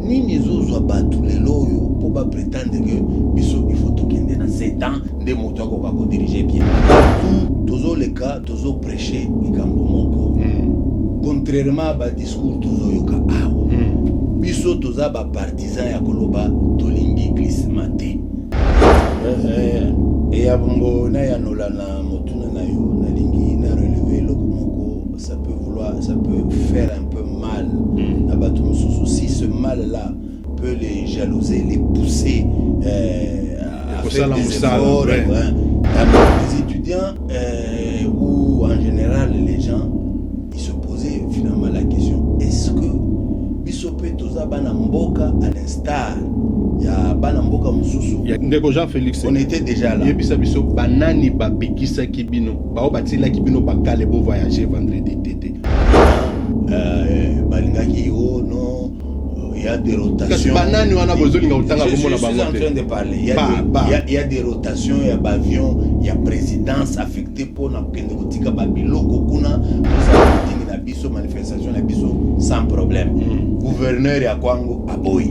nini ezozwa bato lelo oyo mpo baprétendre ke biso il faut tokende na 7 ans nde moto akoka kodirige bien partout tozoleka tozoprêche likambo moko contrairement badiscours tozoyoka awa biso toza bapartisan ya koloba tolingi glissement te eya bongo nayanola na motuna na yo nalingi na relever eloko moko ça peut faire un peu mal à bato mosusu si ce mal là peut les jalouser, les pousser à faire des efforts les étudiants ou en général les gens ils se posaient finalement la question est-ce que bisope toza bana mboka à l'instar ya bana mboka mususu ndeko Jean-Félix on était déjà là yebisa biso banani bapekisa kibino bao batila kibino bakale bo voyager vendredi tété balingaki oh non il y a des rotations banani wana bozolinga utanga komona bango je suis en train de parler il y a des rotations il y a avion il y a présidence affectée pour na kende kotika babiloko kuna pour na biso manifestation na biso sans problème gouverneur ya kwango aboyi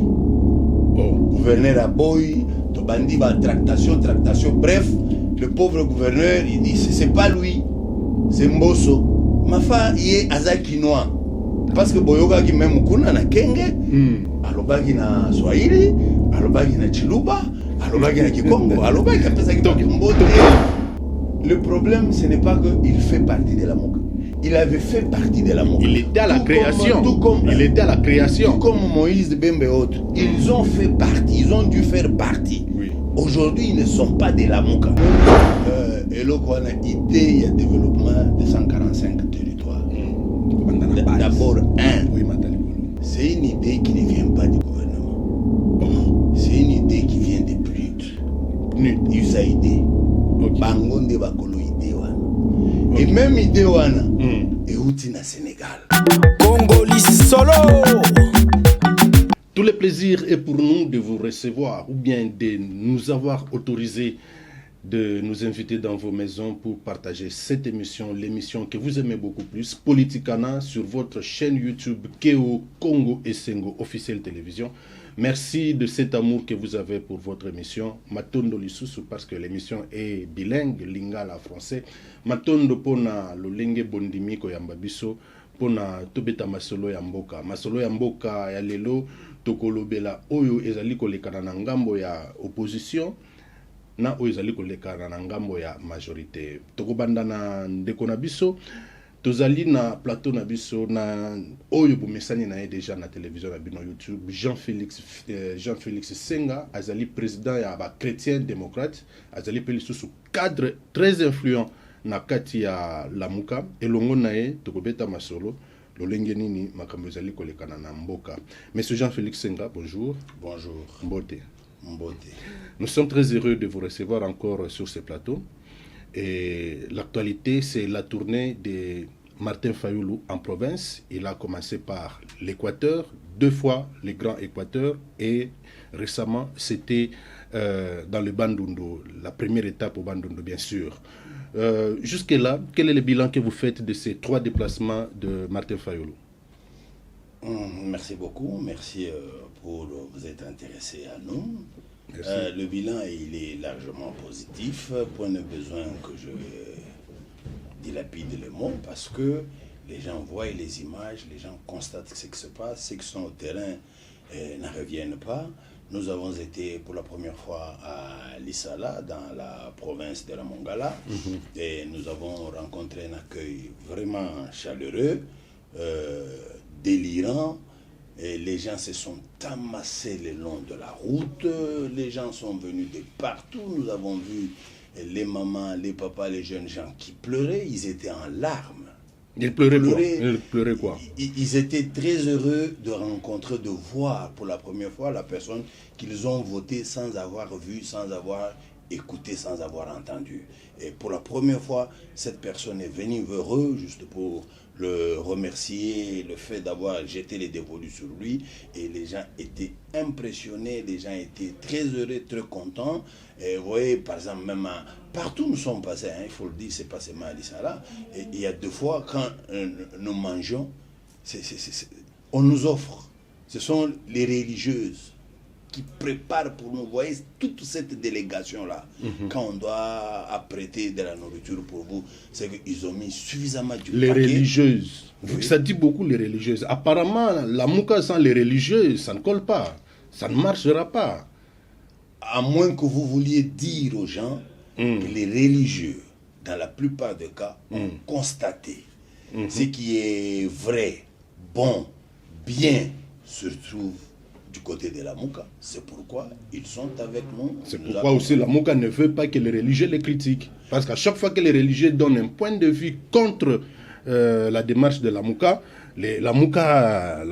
gouverneur aboyi to bandi ba tractation bref le pauvre gouverneur il dit c'est pas lui c'est Mbosso mafa yé azakinois parce que boyoga ki même kuna na kenge alobaki na Swahili alobaki na Chiluba alobaki na Kikongo alobaki pesa ki mbote. Le problème ce n'est pas que il fait partie de la Moka. Il avait fait partie de la Moka. Il était à la création. Il était à la création. Tout comme Moïse Bembe et autres. Ils ont fait partie, ils ont dû faire partie. Oui. Aujourd'hui, ils ne sont pas de la Moka. Et là, on a idée, il y a développement de 145 territoires. D'abord, c'est une idée qui ne vient pas du gouvernement. C'est une idée qui vient des PNUD. Ils ont idée. Bangonde bakolo idée wana. Et même idée wana et outi na Sénégal. Congolais solo. Tout le plaisir est pour nous de vous recevoir ou bien de nous avoir autorisé de nous inviter dans vos maisons pour partager cette émission, l'émission que vous aimez beaucoup plus, Politicana, sur votre chaîne YouTube Keo Congo Esengo officielle télévision. Merci de cet amour que vous avez pour votre émission. Matondo lisusu parce que l'émission est bilingue, lingala français. Matondo pona lolenge bondimi ko yamba biso pona tobeta masolo ya mboka. Masolo ya mboka ya lelo tokolobela oyo ezali kolekana na ngambo ya opposition na oyo ezali kolekana na ngambo ya majorité. Tokobanda na ndeko na biso tozali na plateau na biso na oyo bomesani na ye déjà na télévision na bino YouTube Jean-Félix Senga azali président ya ba chrétien démocrate azali pe lisusu cadre très influent na kati ya Lamuka elongo na ye tokobeta masolo lolenge nini makambo ezali kolekana na mboka. Monsieur Jean-Félix Senga, bonjour. Bonjour. Mbote. Mbote. Nous sommes très heureux de vous recevoir encore sur ce plateau. Et l'actualité, c'est la tournée de Martin Fayulu en province. Il a commencé par l'Équateur, 2 fois le Grand Équateur, et récemment, c'était dans le Bandundu, la première étape au Bandundu, bien sûr. Jusque-là, quel est le bilan que vous faites de ces 3 déplacements de Martin Fayulu? Merci beaucoup, merci pour vous être intéressé à nous. Le bilan, il est largement positif. Point de besoin que je dilapide les mots parce que les gens voient les images, les gens constatent ce qui se passe, ceux qui sont au terrain n'en reviennent pas. Nous avons été pour la première fois à Lissala, dans la province de la Mongala, et nous avons rencontré un accueil vraiment chaleureux, délirant. Et les gens se sont amassés le long de la route, les gens sont venus de partout, nous avons vu les mamans, les papas, les jeunes gens qui pleuraient, ils étaient en larmes. Ils pleuraient quoi? Ils étaient très heureux de rencontrer, de voir pour la première fois la personne qu'ils ont votée sans avoir vu, sans avoir écouté, sans avoir entendu. Et pour la première fois, cette personne est venue vers eux juste pour le remercier, le fait d'avoir jeté les dévolus sur lui, et les gens étaient impressionnés, les gens étaient très heureux, très contents. Et vous voyez, par exemple, même partout nous sommes passés, il faut le dire, c'est pas seulement à Lissala, et il y a 2 fois quand nous mangeons, on nous offre. ce sont les religieuses qui préparent pour nous. Vous voyez, toute cette délégation-là, quand on doit apprêter de la nourriture pour vous, c'est qu'ils ont mis suffisamment du Les paquet. religieuses. Oui. Ça dit beaucoup les religieuses. Apparemment, la mouka sans les religieuses, ça ne colle pas. Ça ne marchera pas. À moins que vous vouliez dire aux gens que les religieux, dans la plupart des cas, ont constaté ce qui est vrai, bon, bien, se trouve du côté de la Mouka. C'est pourquoi ils sont avec nous. C'est Nous pourquoi avons- aussi la mouka ne veut pas que les religieux les critiquent. Parce qu'à chaque fois que les religieux donnent un point de vue contre la démarche de la mouka, la mouka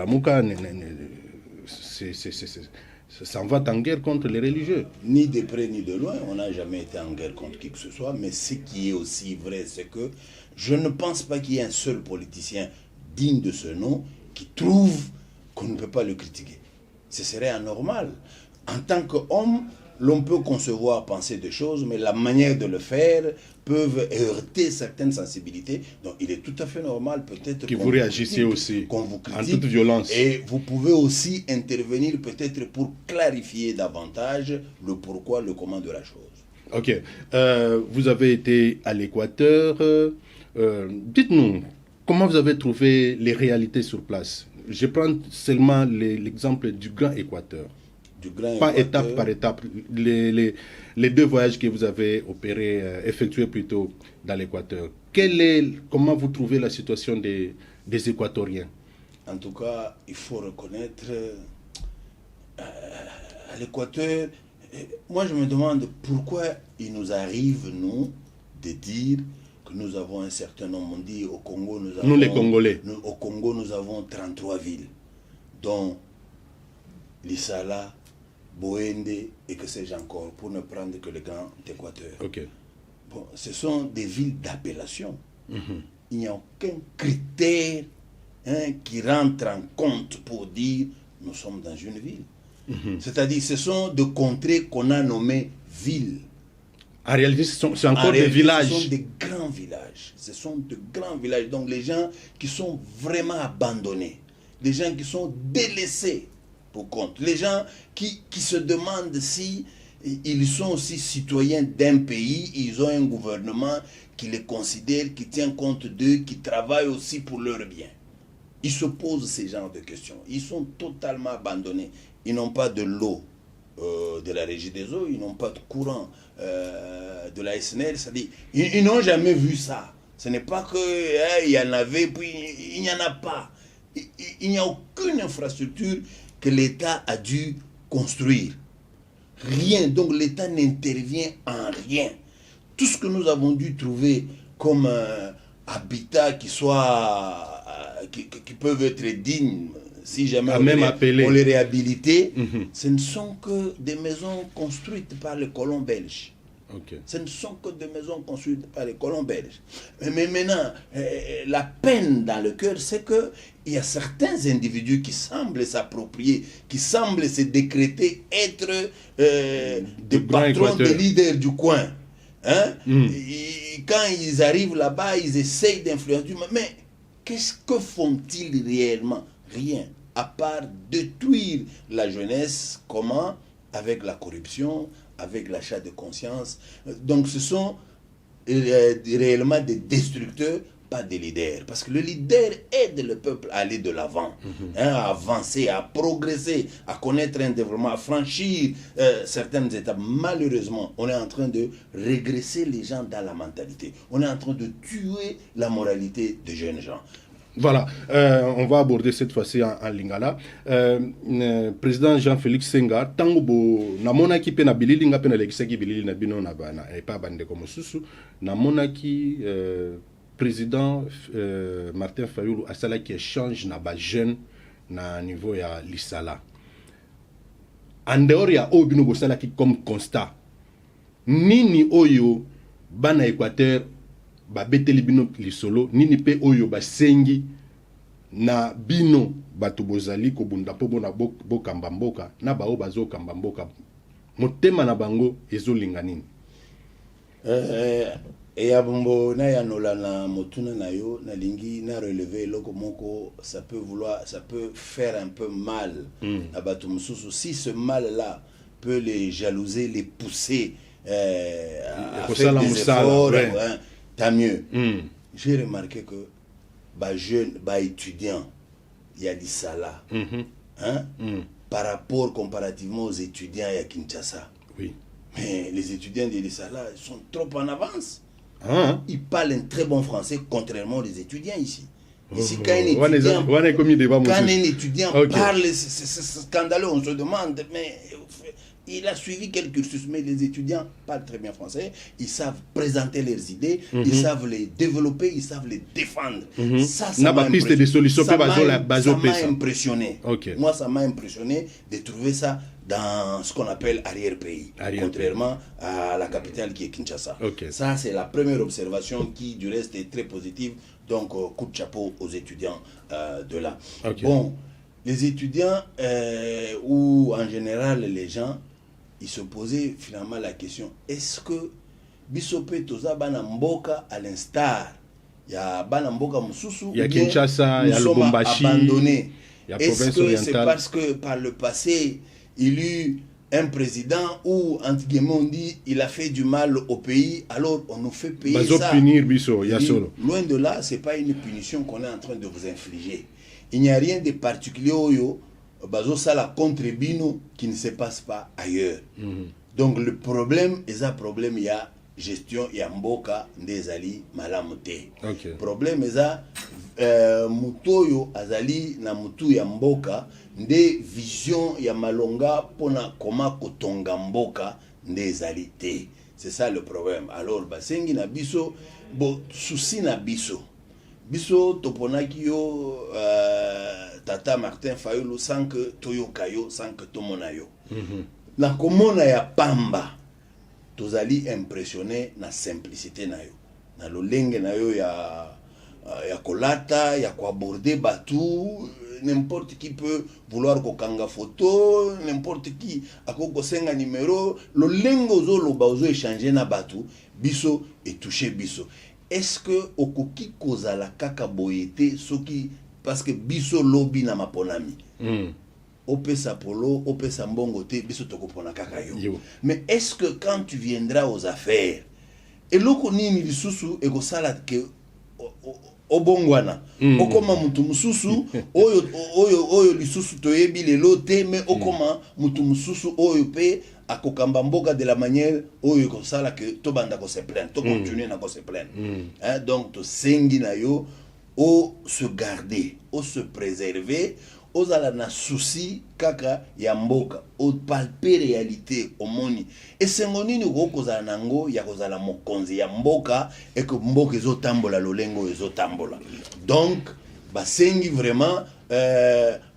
ça en va en guerre contre les religieux. Ni de près ni de loin, on n'a jamais été en guerre contre qui que ce soit, mais ce qui est aussi vrai, c'est que je ne pense pas qu'il y ait un seul politicien digne de ce nom qui trouve qu'on ne peut pas le critiquer. Ce serait anormal. En tant qu'homme, l'on peut concevoir, penser des choses, mais la manière de le faire peut heurter certaines sensibilités. Donc il est tout à fait normal peut-être Que qu'on vous réagissiez critique, aussi, qu'on vous en critique, toute violence. et vous pouvez aussi intervenir peut-être pour clarifier davantage le pourquoi, le comment de la chose. Ok. Vous avez été à l'Équateur. Dites-nous, comment vous avez trouvé les réalités sur place? Je prends seulement l'exemple du Grand Équateur. Du Grand Pas Équateur, étape par étape. Les deux voyages que vous avez effectués plutôt dans l'Équateur. Comment vous trouvez la situation des Équatoriens? en tout cas, il faut reconnaître à l'Équateur, moi je me demande pourquoi il nous arrive, nous, de dire que nous avons un certain nombre. On dit au Congo, nous avons... Nous les Congolais. Au Congo, nous avons 33 villes, dont Lissala, Boende et que sais-je encore, pour ne prendre que le Grand Équateur. Ok. Bon, ce sont des villes d'appellation. Il n'y a aucun critère qui rentre en compte pour dire nous sommes dans une ville. C'est-à-dire ce sont des contrées qu'on a nommées villes. En réalité, c'est encore En des réalité, villages. Ce sont des grands villages. Ce sont de grands villages. Donc les gens qui sont vraiment abandonnés, les gens qui sont délaissés pour compte, les gens qui se demandent si ils sont aussi citoyens d'un pays, ils ont un gouvernement qui les considère, qui tient compte d'eux, qui travaille aussi pour leur bien. Ils se posent ces genres de questions. Ils sont totalement abandonnés. Ils n'ont pas de l'eau de la Régie des eaux, ils n'ont pas de courant de la SNL. C'est-à-dire, ils n'ont jamais vu ça. Ce n'est pas qu'il y en avait, puis il n'y en a pas. Il n'y a aucune infrastructure que l'État a dû construire. Rien. Donc l'État n'intervient en rien. Tout ce que nous avons dû trouver comme habitat qui soit qui peuvent être dignes, si jamais on les réhabilitait, ce ne sont que des maisons construites par les colons belges. Okay. Ce ne sont que des maisons construites par les colons belges. Mais maintenant, la peine dans le cœur, c'est qu'il y a certains individus qui semblent s'approprier, qui semblent se décréter être des patrons, des leaders du coin. Hein? Et quand ils arrivent là-bas, ils essayent d'influencer. Mais qu'est-ce que font-ils réellement? Rien, à part détruire la jeunesse. Comment? Avec la corruption, avec l'achat de conscience. Donc ce sont réellement des destructeurs, pas des leaders. Parce que le leader aide le peuple à aller de l'avant, à avancer, à progresser, à connaître un développement, à franchir certaines étapes. Malheureusement, on est en train de régresser les gens dans la mentalité. On est en train de tuer la moralité des jeunes gens. Voilà, on va aborder cette fois-ci en lingala. Président Jean-Félix Senga, tango bo namonaki pe na bilili nga pe na lekisaki bilili na bino na bana et pas bande comme susu namonaki président Martin Fayulu asala qui échange na ba jeune na niveau ya Lissala. En dehors ya o bino bo sala ki comme constat. Nini oyo bana Équateur ba beteli bino lisolo nini pe oyo basengi na bino bato bozali kobunda po bona bokamba mboka na bao bazokamba mboka motema na bango ezolinga nini? Et ya bombo na ya nola na motuna na yo na lingi na relever loko moko, ça peut faire un peu mal à bato mususu. Si ce mal là peut les jalouser, les pousser à faire des efforts, hein, tant mieux. J'ai remarqué que bah jeune, bah étudiant, il y a du salaire, hein, par rapport comparativement aux étudiants à Kinshasa. Oui. Mais les étudiants de l'Issala sont trop en avance. Hein? Ils parlent un très bon français, contrairement aux étudiants ici. Ici, quand un étudiant parle, c'est scandaleux, on se demande, mais il a suivi quel cursus, mais les étudiants parlent très bien français, ils savent présenter leurs idées, ils savent les développer, ils savent les défendre. Ça m'a impressionné. Okay. Moi, ça m'a impressionné de trouver ça dans ce qu'on appelle arrière-pays, contrairement à la capitale qui est Kinshasa. Okay. Ça, c'est la première observation qui, du reste, est très positive. Donc, coup de chapeau aux étudiants de là. Okay. Bon, les étudiants, ou en général les gens, ils se posaient finalement la question, est-ce que Bisope Toza Bana Mboka, à l'instar, il y a Bana Mboka Mususu, il y a Kinshasa, il y a Lubumbashi, abandonnés. Il y a Est-ce que c'est parce que par le passé, il y a eu un président où, entre guillemets, on dit il a fait du mal au pays, alors on nous fait payer ça. Punir, Biso, loin de là, ce n'est pas une punition qu'on est en train de vous infliger. Il n'y a rien de particulier au sala contre Bino qui ne se passe pas ailleurs. Donc le problème, il y a gestion, il y a mboka ndezali malamote. Okay. Problème mutoyo azali na mutu ya mboka nde vision ya malonga pona koma kotonga mboka ndezali te. C'est ça le problème. Alors basengi na biso bo souci na biso toponaki yo tata Martin Fayulu sans que toyoka yo, sans que tomona yo. Na komona ya pamba tozali impressionné na simplicité na yo, na lolenge na yo ya kolata, ya ko aborder batu. N'importe qui peut vouloir kokanga photo, n'importe qui akoko senga numéro, lolengo zo loba ozo échanger na batu, biso et toucher biso. Est-ce que okoki kozala kaka boyete soki parce que biso lobi na maponami? Opesa polo, opesa mbongo te, biso tokopona kaka yo. Mais est-ce que quand tu viendras aux affaires, eloko nini lisusu ekosala ke obongwana okoma mutu mususu oyo lisusu toyebi lelo te, mais okoma mutu mususu oyo pe akokamba mboka de la manière oyo ekosala ke tobanda ko se plaindre, to continuer na ko se plaindre. Donc to sengi na yo o se garder, o se préserver, ozala na souci kaka ya mboka, o palper réalité omoni esengo nini okozala nango ya kozala mokonzi ya mboka et que mboka ezotambola lolengo ezotambola. Donc basengi vraiment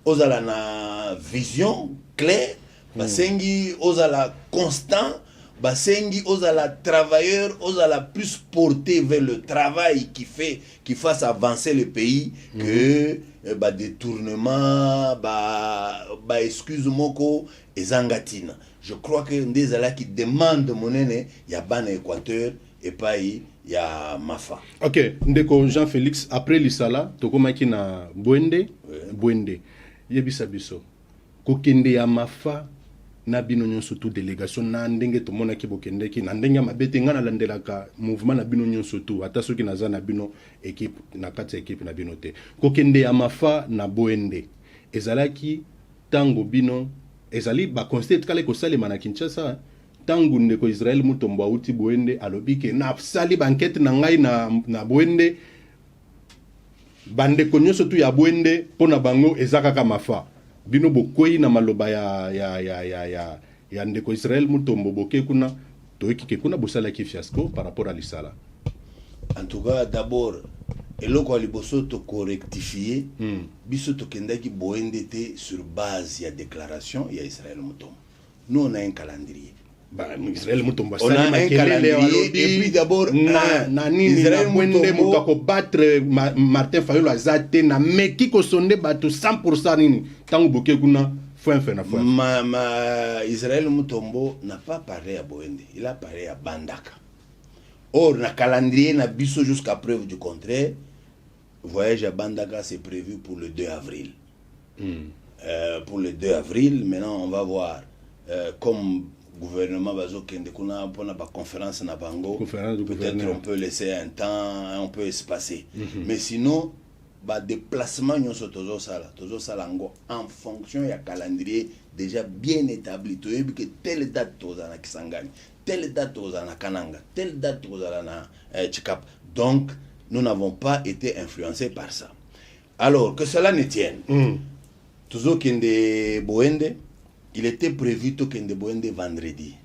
ozala na vision claire, basengi ozala constant, basengi ozala travailleur, ozala plus porté vers le travail qui fasse avancer le pays que détournement, excuse moko ezangatina. Je crois que ndezala qui demande monene ya bana Équateur et pas ya Mafa. OK, ndeko Jean-Félix, après l'Isala tokomaki na Bwende, Bwende. Yebisa biso. Kokende ya Mafa na bino nyonso tout délégation na ndenge to mona ki bokende ki na ndenge mabete ngana landelaka mouvement na bino nyonso tout ata soki naza na bino équipe na kati équipe na bino te kokende ya Mafa na Bwende ezalaki tango bino ezali ba constate kale ko salema na Kinshasa tango ndeko Israël Mutombo auti Bwende alobi ke na sali banquette na ngai na Bwende bande ko nyonso tout ya Bwende pona bango ezaka ka Mafa bino bokoyi na maloba ya ndeko Israël Mutombo boke kuna toiki ke kuna bosala ki fiasco par rapport à l'Isala. En tout cas, d'abord eloko aliboso to correctifier biso to kendaki Bwende te sur base ya déclaration ya Israël Mutombo. Nous on a un calendrier. Israël Mutombo on a un calendrier et puis d'abord Israël Mutombo ko battre Martin Fayulu azate na meki ko sonde bato 100% nini tango boke kuna foi Israël Mutombo n'a pas parlé à Bwende, il a parlé à Bandaka. Or, le calendrier n'a biso jusqu'à preuve du contraire. Voyage à Bandaka, c'est prévu pour le 2 avril. Pour le 2 avril, maintenant, on va voir. Comme gouvernement bazo kende kuna pour la conférence na bango, peut-être on peut laisser un temps, on peut espacer. Mais sinon, bah déplacement nous sommes toujours ça en fonction du calendrier déjà bien établi. Tu vois que telle date tozana Kisangani, telle date tozana Kananga, telle date tozana Chikap. Donc nous n'avons pas été influencés par ça. Alors que cela ne tienne, toujours kende Boende, il était prévu que kende Boende vendredi.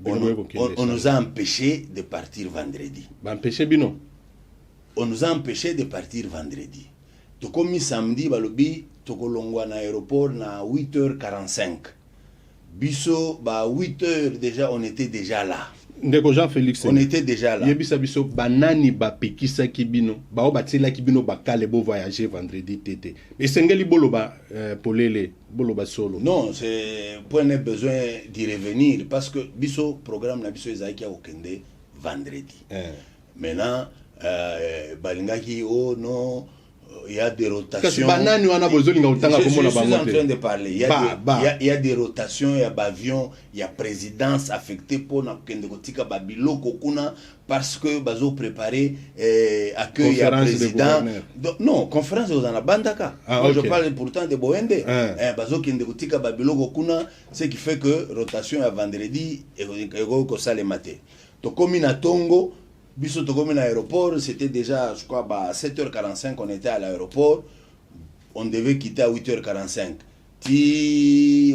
On nous a empêchés de partir vendredi. Empêché bino. On nous a empêchés de partir vendredi. Tokomi samedi, balobi, tokolongwa na aéroport na 8h45. Biso, 8h déjà, on était déjà là. Ndeko Jean-Félix. On était déjà là. Yebisa biso, banani ba pekisa kibino, ba obatila kibino ba kale bo voyager vendredi tété. Et sengeli bolo ba polele, bolo ba solo. Non, c'est point n'est besoin d'y revenir parce que biso programme na biso ezaki okende vendredi. Maintenant balingaki oh non, il y a des rotations. Je suis en train de parler. Il y a des rotations, il y a avions, il y a présidence affectée pour Kendekotika Babilo Kokuna parce que bazo préparé accueil à président. Non, conférence aux Bandaka. Je parle pourtant de Boende. Bazo Kendekotika Babilo Kokuna, ce qui fait que rotation à vendredi et ko sale maté. To komi na Tongo. Biso tokomi na aéroport, c'était déjà, je crois, à 7h45, on était à l'aéroport. On devait quitter à 8h45.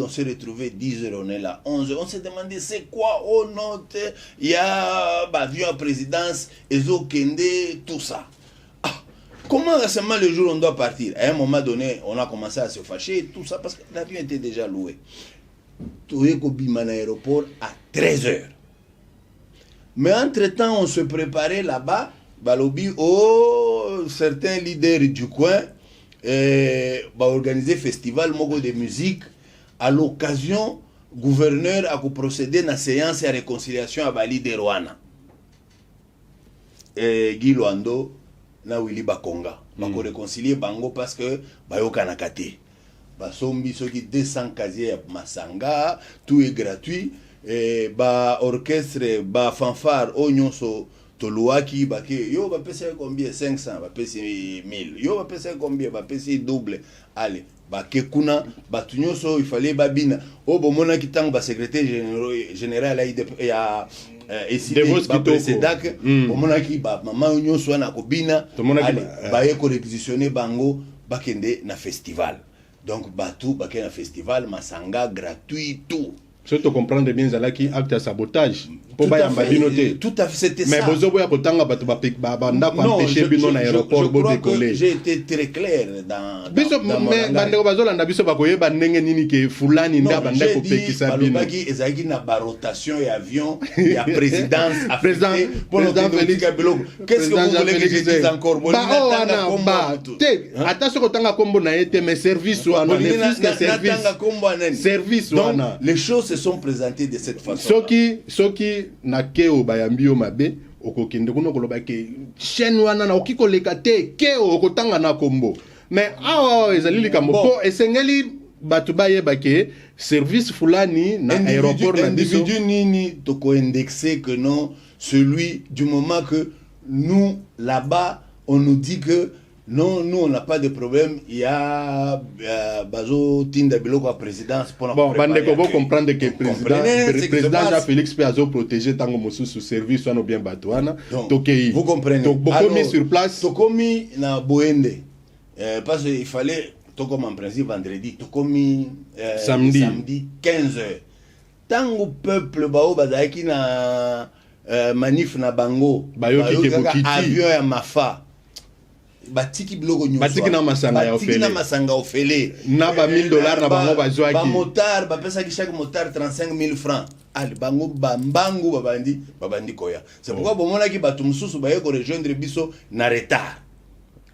On s'est retrouvé 10h, on est là. 11h, on s'est demandé c'est quoi? Oh non, il y a avion à présidence, Ezo Kende, tout ça. Comment seulement le jour on doit partir? À un moment donné, on a commencé à se fâcher, tout ça, parce que l'avion était déjà loué. Toye Kobima na aéroport à 13h. Mais entre-temps, on se préparait là-bas, balobi, certains leaders du coin, organiser festival mogo de musique. À l'occasion, gouverneur a procédé à la séance de réconciliation à Bali de Rwanda. Guy Luando, na Willy Bakonga. Bako réconcilier Bango parce que Bayoka Nakate. Basombi, ceux qui 200 casiers à Masanga, tout est gratuit. Orchestre, fanfare, onyonso, toluaki, yo va payer combien 500, va payer 1000, yo va payer combien, va payer double. Allez, kuna, tunyonso, il fallait babina. Bomona kitang, secrétaire général, ya précédac, bomona ki, maman onyonso na kobina, allez, ko réquisitionner bango, bakende na festival. Donc, tout, na festival, masanga, gratuit, tout. Si tu comprends bien, c'est là qui acte à sabotage. Tout à fait, c'était ça. Mais vous avez je crois que j'ai été très clair dans mon j'ai dit rotation et avion, il y a présidence affectée pour le Félix. Qu'est-ce que vous voulez que je dise encore? Donc, les choses se sont présentées de cette façon. Na keo bayambio mabe okokende kuno koloba ke chaîne wana na okikoleka te keo okotanga na kombo mais ezali likambo po esengeli batu baye bake service fulani na aéroport na biso individu nini toko indexé que non celui du moment que nous là-bas on nous dit que non, nous on n'a pas de problème. Il y a Bazo Tinda Biloko à présidence pour bon, bandeko vous comprendre que le président Jean-Félix Piazo protégé tango mosu sous service ou bien batouana. Tokei. Vous comprenez. Donc beaucoup mis sur place. Tokomi na Boende. Parce qu'il fallait tokomi en principe vendredi. Tokomi samedi 15h. Tango peuple bao bazaki na manif na bango. Bayoki avion ya Mafa. Batiki blogo nyuso batiki na masanga ofele na ba $1000 na bango bazwaki ba motar ba pesa ki chaque motar 35 000 francs ali bango bambangu babandi koya c'est pourquoi bomona ki batu mususu ba yeko rejoindre biso na retard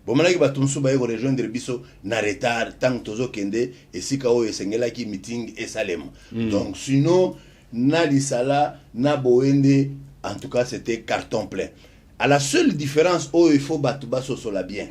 bomona ki batu mususu ba yeko rejoindre biso na retard tant tozo kende esika o esengela ki meeting esalema donc sinon na lisala na Boende en tout cas c'était carton plein. À la seule différence où il faut battre sosola bien.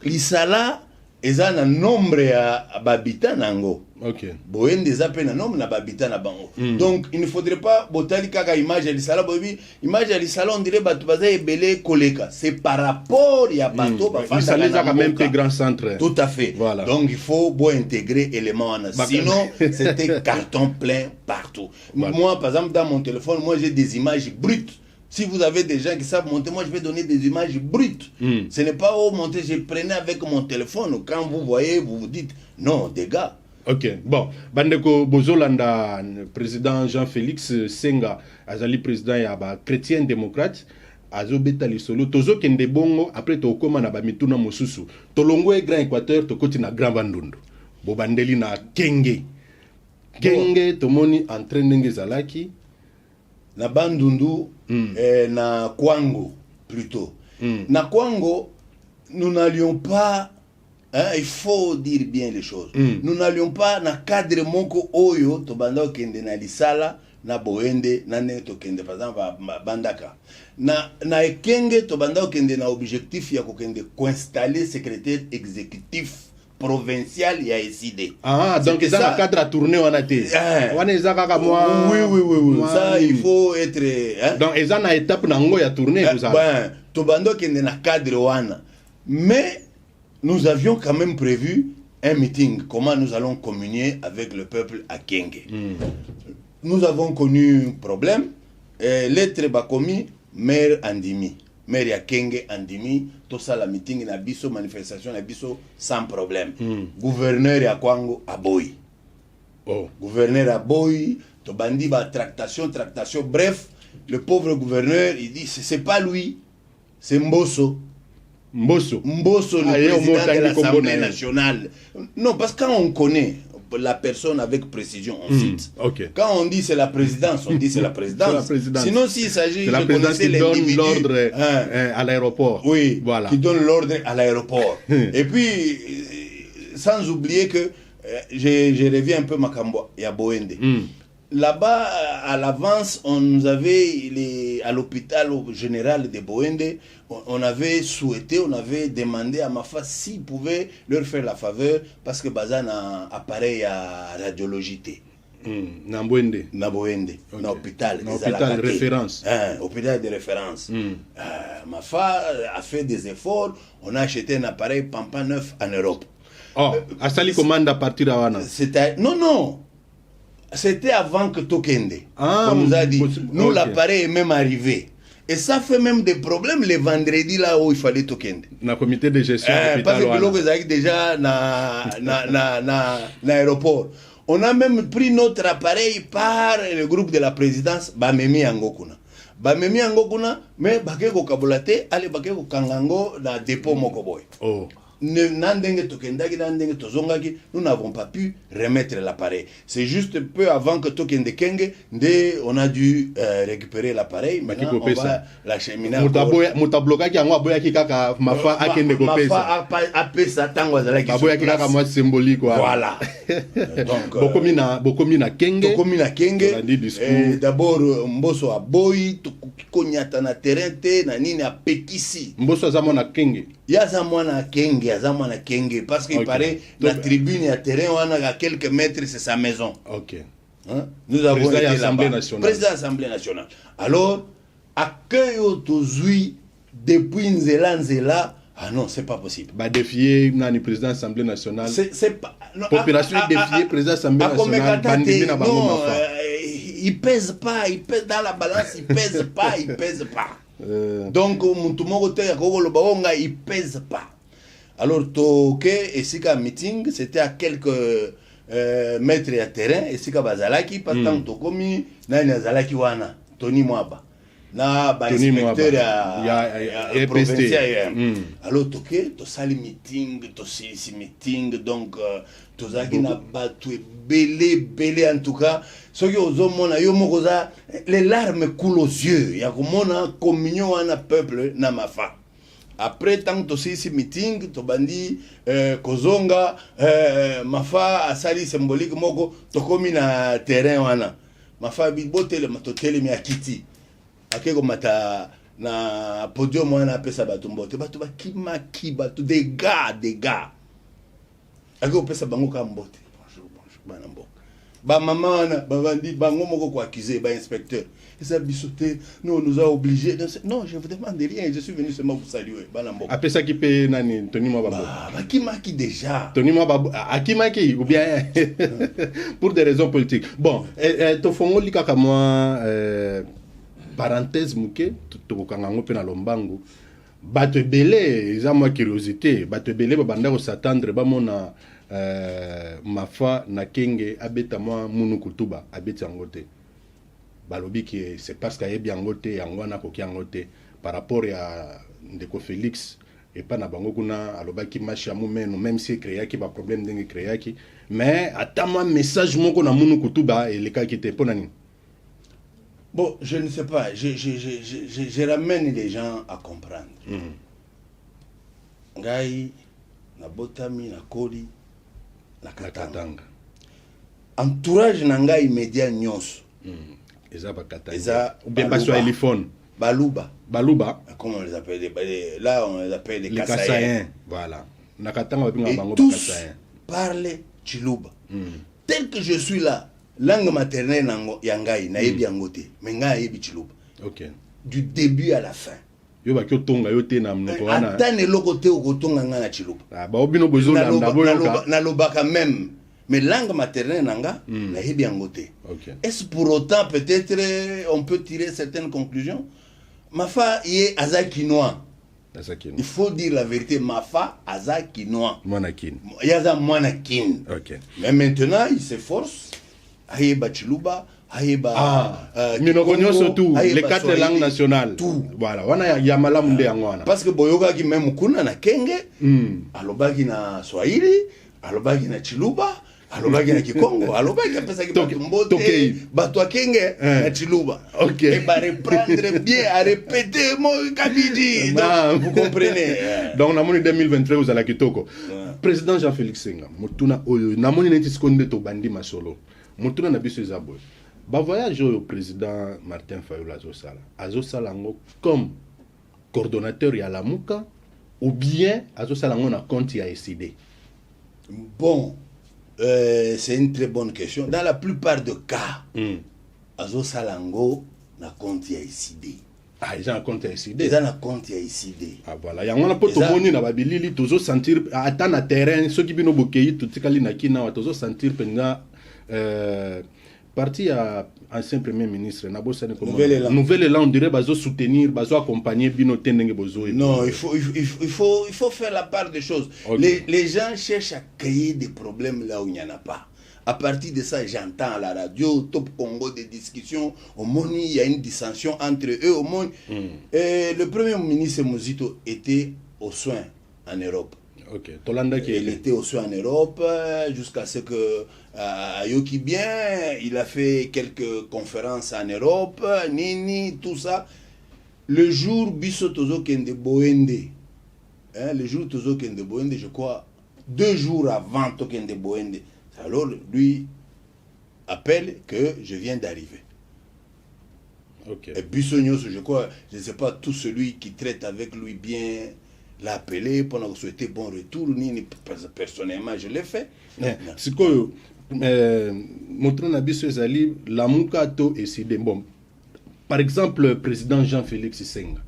Lisala eza na nombre ya babita nango. OK. Boende eza pe na nombre na babita na bango. Donc il ne faudrait pas botali kaka image ya Lisala bobi image ya Lisala on dirait batu baza ebele koleka. C'est par rapport ya bato bafanda Lisala eza quand même un grand centre. Tout à fait. Voilà. Donc il faut bon intégrer élément en sinon c'était carton plein partout. Voilà. Moi par exemple dans mon téléphone, moi j'ai des images brutes. Si vous avez des gens qui savent monter, moi je vais donner des images brutes. Ce n'est pas au monter, je prenais avec mon téléphone. Quand vous voyez, vous vous dites, non, des gars. OK. Bon, Bandeko Bozolanda, président Jean-Félix Senga, azali président ya ba chrétien démocrate, azobeta lisolo, tozo kende bongo, après to koma na ba mituna mosusu. Tolongo e Grand Équateur, to koti na Grand Bandundu. Bo bandeli na Kenge. Kenge, tomoni entraînenge zalaki. Na Bandundu, na Kwango, plutôt. Na Kwango, nous n'allions pas, hein, il faut dire bien les choses, nous n'allions pas na cadre moko oyo, to banda okende na Lisala, na Boende, na neto kende, par exemple, Bandaka. Na Ekenge, to banda okende na objectif ya kokende installer secrétaire exécutif provincial ya SID. Ah, donc ça a cadre à tourner on a été. On est ça kaka moi. Oui. Ça il faut être hein? Donc ils ont une étape nango ya tourner tout ça. Ben, tobando kende na cadre wana. Mais nous avions quand même prévu un meeting, comment nous allons communier avec le peuple à Kenge. Nous avons connu un problème, lettre bakomi maire Andimi. Maire ya Kenge Andimi, tout ça la meeting na biso manifestation na biso sans problème. Gouverneur ya Kwango aboyi. Gouverneur aboyi, to bandi ba tractation, bref, le pauvre gouverneur, il dit c'est pas lui, c'est Mbosso. Mbosso, le président de l'Assemblée nationale. Non, parce que quand on connaît la personne avec précision, on cite. Okay. Quand on dit c'est la présidence, on dit c'est la présidence. Sinon, s'il s'agit de connaître l'individu qui donne l'ordre à l'aéroport. Oui, voilà. Qui donne l'ordre à l'aéroport. Et puis, sans oublier que je reviens un peu Makambo et à Boende. Là-bas, à l'avance, on nous avait, à l'hôpital général de Boende, on avait souhaité, on avait demandé à Mafa s'il pouvait leur faire la faveur parce que Bazan a un appareil à radiologie. Na Boende. Na Boende. Okay. Na hôpital. Na hôpital de référence. Hôpital de référence. Mafa a fait des efforts, on a acheté un appareil Pampa neuf en Europe. Oh, Asali commande à partir de Wana. Non. C'était avant que Tokende. On nous a dit, nous l'appareil est même arrivé. Et ça fait même des problèmes les vendredis là où il fallait Tokende. Dans le comité de gestion. Parce que l'eau est déjà dans l'aéroport. On a même pris notre appareil par le groupe de la présidence Bamemi Angokuna. Bamemi Angokuna, mais Bakeko Kabulate, allez Bakeko Kangango dans le dépôt Mokoboy. Oh. Nous n'avons pas pu remettre l'appareil. C'est juste peu avant que Tokende Kenge, on a dû récupérer l'appareil. Maintenant, on va l'acheminer. Voilà. Donc, d'abord, Mbosso a boy, Konyata na terrain, na nini a Pekisi. Mbosso a Kenge. Yazamwana Kenge, parce qu'il paraît la tribune à terrain, on a à quelques mètres, c'est sa maison. Ok. Hein? Nous avons été l'Assemblée nationale. Président de l'Assemblée nationale. Alors, accueil autozui depuis Nzela, ah non, c'est pas possible. Bah défier le président de l'Assemblée nationale. C'est pas. Non, population défier le président de l'Assemblée nationale. Non, il pèse pas, il pèse dans la balance, il pèse pas. Donc, il pèse pas. Alors, Toké et Sika meeting, c'était à quelques mètres à terrain, et Sika Bazalaki, pas tant Tokomi, Nani Zalaki Wana, Tony Mwaba. Na inspecteur à provincial. Alors, Toké, to sali meeting, to si meeting, donc, Tozaki na battu, belé en tout cas. Ce qui les larmes coulent aux yeux. Il y a comme communion à un peuple, Namafa. Après tant que ce meeting, Tobandi, Kozonga, Mafa, Asali symbolique, Moko, Tokomi na terrain, Mafa, Bibote, le Matotele, Miakiti. akeko mata na podium wana pesa bato mbote bato bakimaki bato des gars akeko pesa bango ka mbote bonjour bana mboka ba maman wana bavandi bango moko ko accuser ba inspecteur ça bisoté nous a obligés non je vous demande rien je suis venu seulement vous saluer bana mboka après ça qui paye nani Tony Mwababo bakimaki déjà Tony Mwababo akimaki ou bien pour des raisons politiques bon to fongoli kaka moi parenthèse muke tokokanga ngo pe na lombango bato ebele eza mwa curiosité bato ebele babanda s'attendre bamona Mafa na Kenge abeta mwa munu kutuba abeti yango te balobi ki c'est parce qu'ayebi yango te yango wana koki yango te par rapport ya ndeko Félix et pas na bango kuna alobaki machi ya mumeno même si créaki ba problème ndenge créaki mais ata mwa message moko na munu kutuba elekaki te pona nini. Bon, je ne sais pas, je ramène les gens à comprendre. Ngai, na botami, na koli, na katanga. Entourage na ngai immédiat nyonso. Eza ba katanga. Eza ou bien pas sur téléphone. Baluba. Comment on les appelle? Là, on les appelle les Kassaïens. Voilà. Na katanga ba binga bango ba Kassaïens. Parle Chiluba. Tel que je suis là, langue maternelle yangai na yebi yangote mais ngai yebi Chiluba. OK. Du début à la fin. Yo ba kyotonga yo te na mnoko wana. Atane lokote okotonga nga na Chiluba. Ah ba obino bozo na boyoka. Na lobaka même. Mais langue maternelle nanga na yebi yangote. OK. Est-ce pour autant peut-être on peut tirer certaines conclusions? Mafa yé azakinois. Il faut dire la vérité, Mafa azakinois. Mwanakin. Yaza mwanakin. OK. Mais maintenant il s'efforce Ayeba Chiluba, Ayeba Minokonyo surtout les 4 langues nationales. Tout. Voilà, wana ya malamu nde yango wana. Parce que boyoka ki même kuna na Kenge, alobaki na Swahili, alobaki na Chiluba, alobaki na Kikongo, alobaki pesa ki bato mbote, bato Kenge na Chiluba. OK. Et va reprendre bien à répéter mon kabiji. Donc vous comprenez. Donc na moni 2023 vous allez kitoko. Président Jean-Félix Senga, mutuna oyo na moni neti seconde to bandi masolo. Mutuna na biso ezabo. Ba voyage au président Martin Fayulu azosala ngo comme coordonnateur ya Lamuka ou bien azosala ngo na compte ya SID. Bon, c'est une très bonne question. Dans la plupart des cas, azosala ngo na compte ya SID. Ah, ils ont un compte ya SID. Ils ont un compte ya SID. Ah voilà, yango na poto moni na babilili tozo sentir ata na terrain ceux qui bino bokei tutikali na kina tozo sentir penga parti à ancien premier ministre Nabosane Nouvelle Élan on dirait bazo soutenir bazo accompagner bino tendenge bozo. Non, il faut faire la part des choses. Okay. Les gens cherchent à créer des problèmes là où il n'y en a pas. À partir de ça, j'entends à la radio, Top Congo, des discussions. Au monde, il y a une dissension entre eux. Au monde, le premier ministre Mozito était aux soins en Europe. Okay. Il était aux soins en Europe jusqu'à ce que Ayoki bien, il a fait quelques conférences en Europe, Nini, tout ça. Le jour Biso Tozo Kende Boende, le jour Tozo Kende Boende, je crois, 2 jours avant Tokende Boende, alors lui appelle que je viens d'arriver. Okay. Et Bissonios, je crois, je ne sais pas, tout celui qui traite avec lui bien l'a appelé pour nous souhaiter bon retour. Personnellement, je l'ai fait. C'est que montrons na biso ezali Lamuka to SID. Bon, par exemple, le président Jean-Félix Senga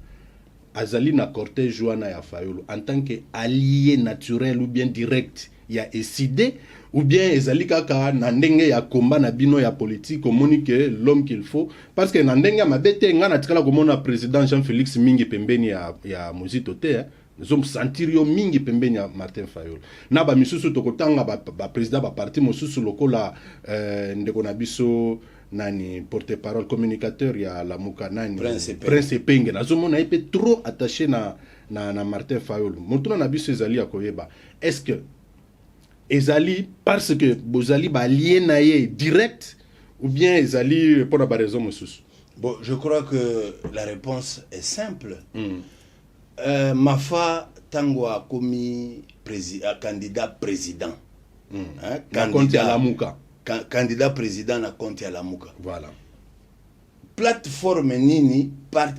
azali na cortège wana ya Fayulu en tant que allié naturel ou bien direct ya SID ou bien ezali kaka na ndenge ya combat na bino ya politique omoni que l'homme qu'il faut parce que na ndenge ya mabete nga na tikala komona président Jean-Félix mingi pembeni ya Mozito te nous sommes sentir yo mingi pembeni ya Martin Fayulu na ba misusu tokotanga ba président ba parti mosusu lokola ndeko na biso nani porte-parole communicateur ya Lamuka nani Prince Penge nazomona ipe trop attaché na Martin Fayulu motuna na biso ezali akoyeba est-ce que ezali parce que bozali ba lié na ye direct ou bien ezali pour la raison mosusu? Bon, je crois que la réponse est simple. Mafa tango a commis candidat président. Candidat Lamuka. Candidat président na compte ya Lamuka. Voilà. plateforme nini,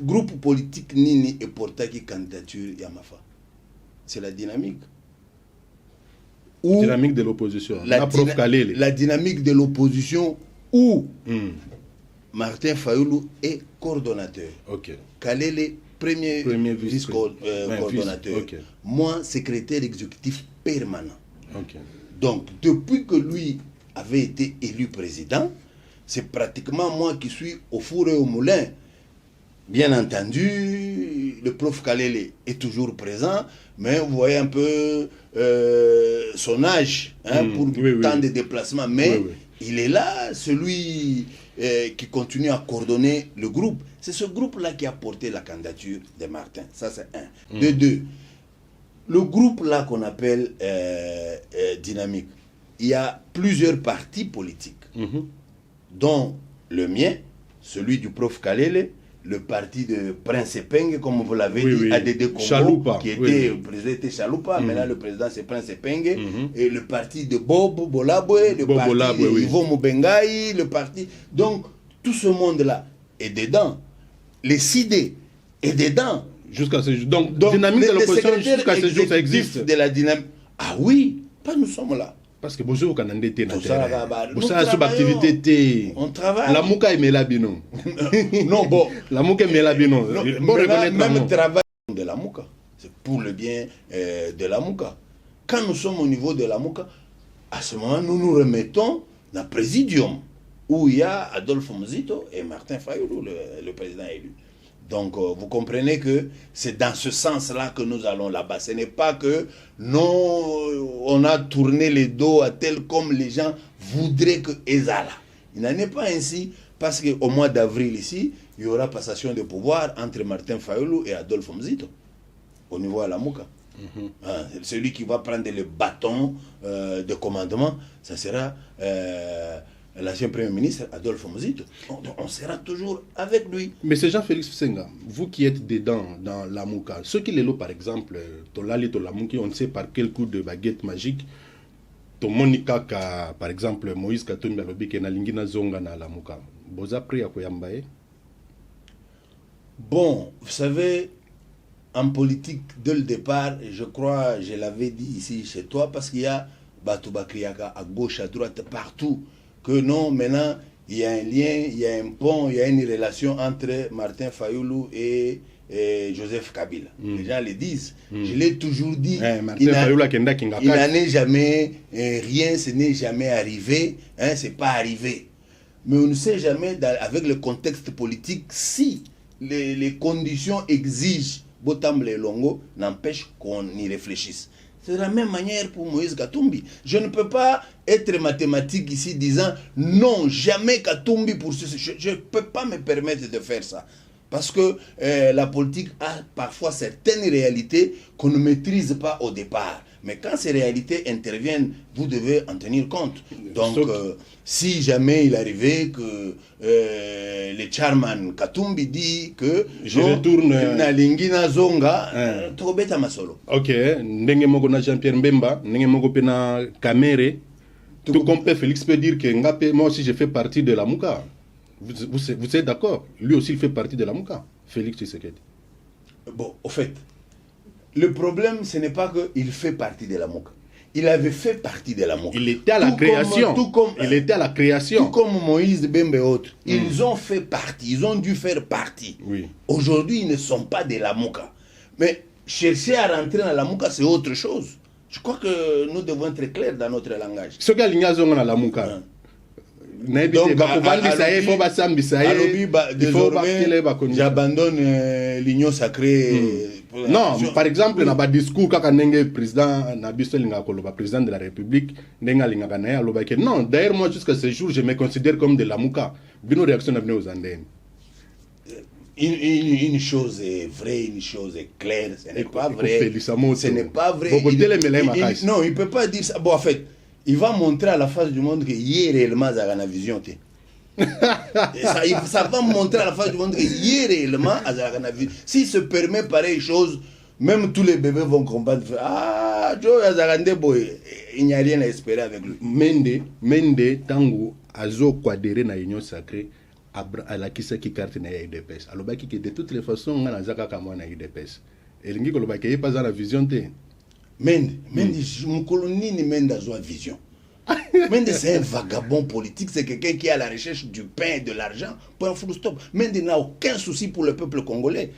groupe politique nini et portaki candidature Yamafa. C'est la dynamique. Dynamique de l'opposition. La dynamique de l'opposition où Martin Fayoulou est coordonnateur. Kalele, premier vice-coordonnateur. Moi, secrétaire exécutif permanent. Donc, depuis que lui avait été élu président, c'est pratiquement moi qui suis au four et au moulin. Bien entendu, le prof Kalele est toujours présent, mais vous voyez un peu son âge pour tant de déplacements. Mais il est là, celui qui continue à coordonner le groupe. C'est ce groupe-là qui a porté la candidature de Martin. Ça, c'est un. De deux, le groupe-là qu'on appelle Dynamique, il y a plusieurs partis politiques, dont le mien, celui du prof Kalele, le parti de Prince Epenge, comme vous l'avez dit, ADD Congo, Chaloupa, qui était, le président était Chaloupa, maintenant le président c'est Prince Epenge, et le parti de Bob Bolabwe, le parti de Ivo Mubengai, le parti... Donc, tout ce monde-là est dedans. Les CID est dedans. Jusqu'à ce jour. Donc dynamique de l'opposition, jusqu'à ce jour, ça existe. De la dynamique. Ah oui, pas nous sommes là. Parce que bonjour quand on était dans on travaille. La mouka est melabino. Non, bon. La mouka est melabino. Même travail de la mouka. C'est pour le bien de la mouka. Quand nous sommes au niveau de la mouka, à ce moment, nous nous remettons dans le présidium où il y a Adolphe Mzito et Martin Fayoulou, le président élu. Donc, vous comprenez que c'est dans ce sens-là que nous allons là-bas. Ce n'est pas que non, on a tourné les dos à tel comme les gens voudraient que Ezala. Il n'en est pas ainsi, parce qu'au mois d'avril ici, il y aura passation de pouvoir entre Martin Fayoulou et Adolphe Mzito, au niveau de la Mouka. Celui qui va prendre le bâton de commandement, ça sera... l'ancien Premier ministre Adolphe Mzito. On sera toujours avec lui. Mais c'est Jean-Félix Senga, vous qui êtes dedans dans la Mouka, ceux qui les louent par exemple, Tolali Tolamouki, on ne sait par quel coup de baguette magique, Monica, par exemple, Moïse Katumbi Alobi, qui est Nalingina Zonga na la Mouka. Vous avez pris à Koyambaye? Bon, vous savez, en politique, dès le départ, je crois, je l'avais dit ici chez toi, parce qu'il y a Batouba Kriaka à gauche, à droite, partout. Que non, maintenant, il y a un lien, il y a un pont, il y a une relation entre Martin Fayoulou et Joseph Kabila. Les gens le disent. Je l'ai toujours dit. Il n'en est jamais rien, ce n'est jamais arrivé. C'est pas arrivé. Mais on ne sait jamais, avec le contexte politique, si les conditions exigent Botam les Longo, n'empêche qu'on y réfléchisse. C'est de la même manière pour Moïse Katumbi. Je ne peux pas être mathématique ici disant non, jamais Katumbi pour ceci. Je ne peux pas me permettre de faire ça. Parce que la politique a parfois certaines réalités qu'on ne maîtrise pas au départ. Mais quand ces réalités interviennent, vous devez en tenir compte. Donc, si jamais il arrivait que le chairman Katumbi dit que je retourne na lingina zonga, tobeta masolo. Ok, ndenge moko na Jean-Pierre Mbemba, ndenge moko pe na Kamere, tout comme Félix peut dire que Ngapé, moi aussi je fais partie de la Mouka. Vous êtes d'accord? Lui aussi il fait partie de la Mouka, Félix Tshisekedi. Bon, au fait, le problème, ce n'est pas qu'il fait partie de la Mouka. Il avait fait partie de la Mouka. Il était à la création. Il était à la création. Tout comme Moïse Bembe et autres. Ils ont fait partie. Ils ont dû faire partie. Oui. Aujourd'hui, ils ne sont pas de la Mouka. Mais chercher à rentrer dans la Mouka, c'est autre chose. Je crois que nous devons être clairs dans notre langage. Ce qu'il y a dans la Mouka. Donc, j'abandonne l'union sacrée. Non, par exemple, dans le discours, quand le président président de la République, non, d'ailleurs, moi, jusqu'à ce jour, je me considère comme de la Mouka. Une réaction aux Andènes. Une chose est vraie, une chose est claire. Ce n'est pas vrai. Ce n'est pas vrai. Non, il ne peut pas dire ça. Bon, en fait, il va montrer à la face du monde qu'il y a réellement la vision. Ça va montrer à la face du monde qu'il y a réellement la vision. S'il se permet pareille chose, même tous les bébés vont combattre. Ah, Joe Azarande Boy, il n'y a rien à espérer avec lui. Mende, Tango, Azo Kwadere na Union Sacrée, alakisa ki carte na UDPS alobaki que de toutes les façons nga nazaka kama na UDPS elingi kolobaki ye pas la vision te Mende mukolo nini Mende azwa vision. Mende c'est un vagabond politique, c'est quelqu'un qui est à la recherche du pain et de l'argent. Point full stop. Mende n'a aucun souci pour le peuple congolais.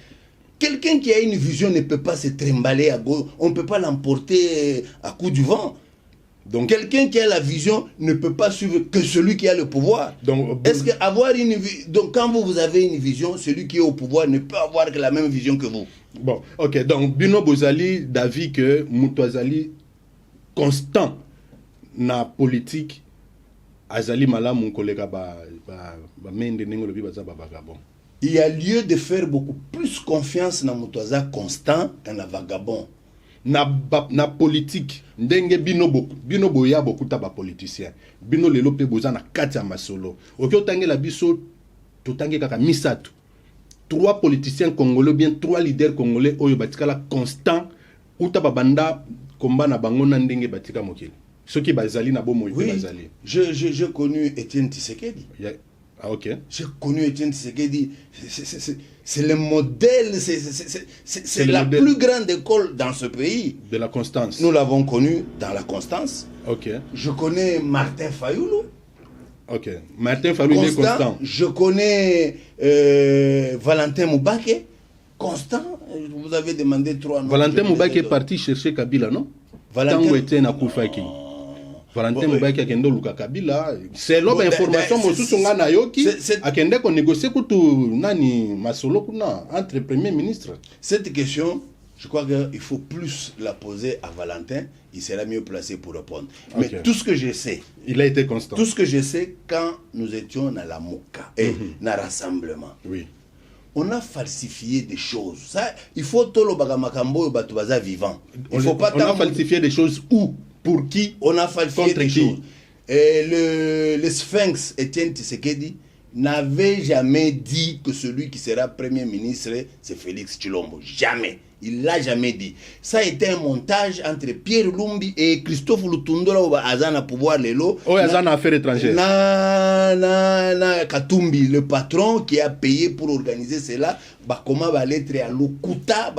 Quelqu'un qui a une vision ne peut pas se trimballer à gauche, on ne peut pas l'emporter à coup du vent. Donc quelqu'un qui a la vision ne peut pas suivre que celui qui a le pouvoir. Donc est-ce que avoir une donc quand vous avez une vision, celui qui est au pouvoir ne peut avoir que la même vision que vous. Bon, OK, donc Bino Bozali d'avis que Moutouazali constant na politique azali malamu mon collègue mende nengo lobi baza vagabond. Il y a lieu de faire beaucoup plus confiance na Moutouaza constant qu'un vagabond. Na politique ndenge bino boya beaucoup ta ba politicien bino lelo pe boza na kati ya masolo oki otangela biso totange kaka misato 3 politiciens congolais bien 3 leaders congolais oyo batikala constant uta babanda komba na bango na ndenge batika mokili soki bazali na bomo oui, bazali j'ai connu Étienne Tshisekedi. Ah, ok. J'ai connu Étienne Tshisekedi. C'est le modèle, c'est la modèle. Plus grande école dans ce pays. De la constance. Nous l'avons connu dans la constance. Ok. Je connais Martin Fayoulou. Ok. Martin Fayoulou est constant. Je connais Valentin Moubake. Constant. Vous avez demandé 3 noms. Valentin Moubake est parti chercher Kabila, non? Valentin Etienne Akufaki. Valentin Moubaki akende luka Kabila c'est l'obe information mosusu nga na yoki akende ko négocier kutu nani masolo kuna entre premier ministre. Cette question, je crois qu'il faut plus la poser à Valentin, il sera mieux placé pour répondre. Mais tout ce que je sais, il a été constant. Tout ce que je sais quand nous étions dans la Mouka et dans le rassemblement. Oui. On a falsifié des choses. Ça, il faut tolo bagamakambo batubaza vivant. Il faut pas on a falsifié des choses où? Pour qui? On a falsifié des choses. Et le Sphinx, Étienne Tshisekedi, n'avait jamais dit que celui qui sera Premier ministre, c'est Félix Tshilombo. Jamais. Il l'a jamais dit. Ça a été un montage entre Pierre Lumbi et Christophe Lutundola où Azana pouvoir lelo. Oh, Azana affaires étrangères. Katumbi, le patron qui a payé pour organiser cela, comment va lettre à Lokuta,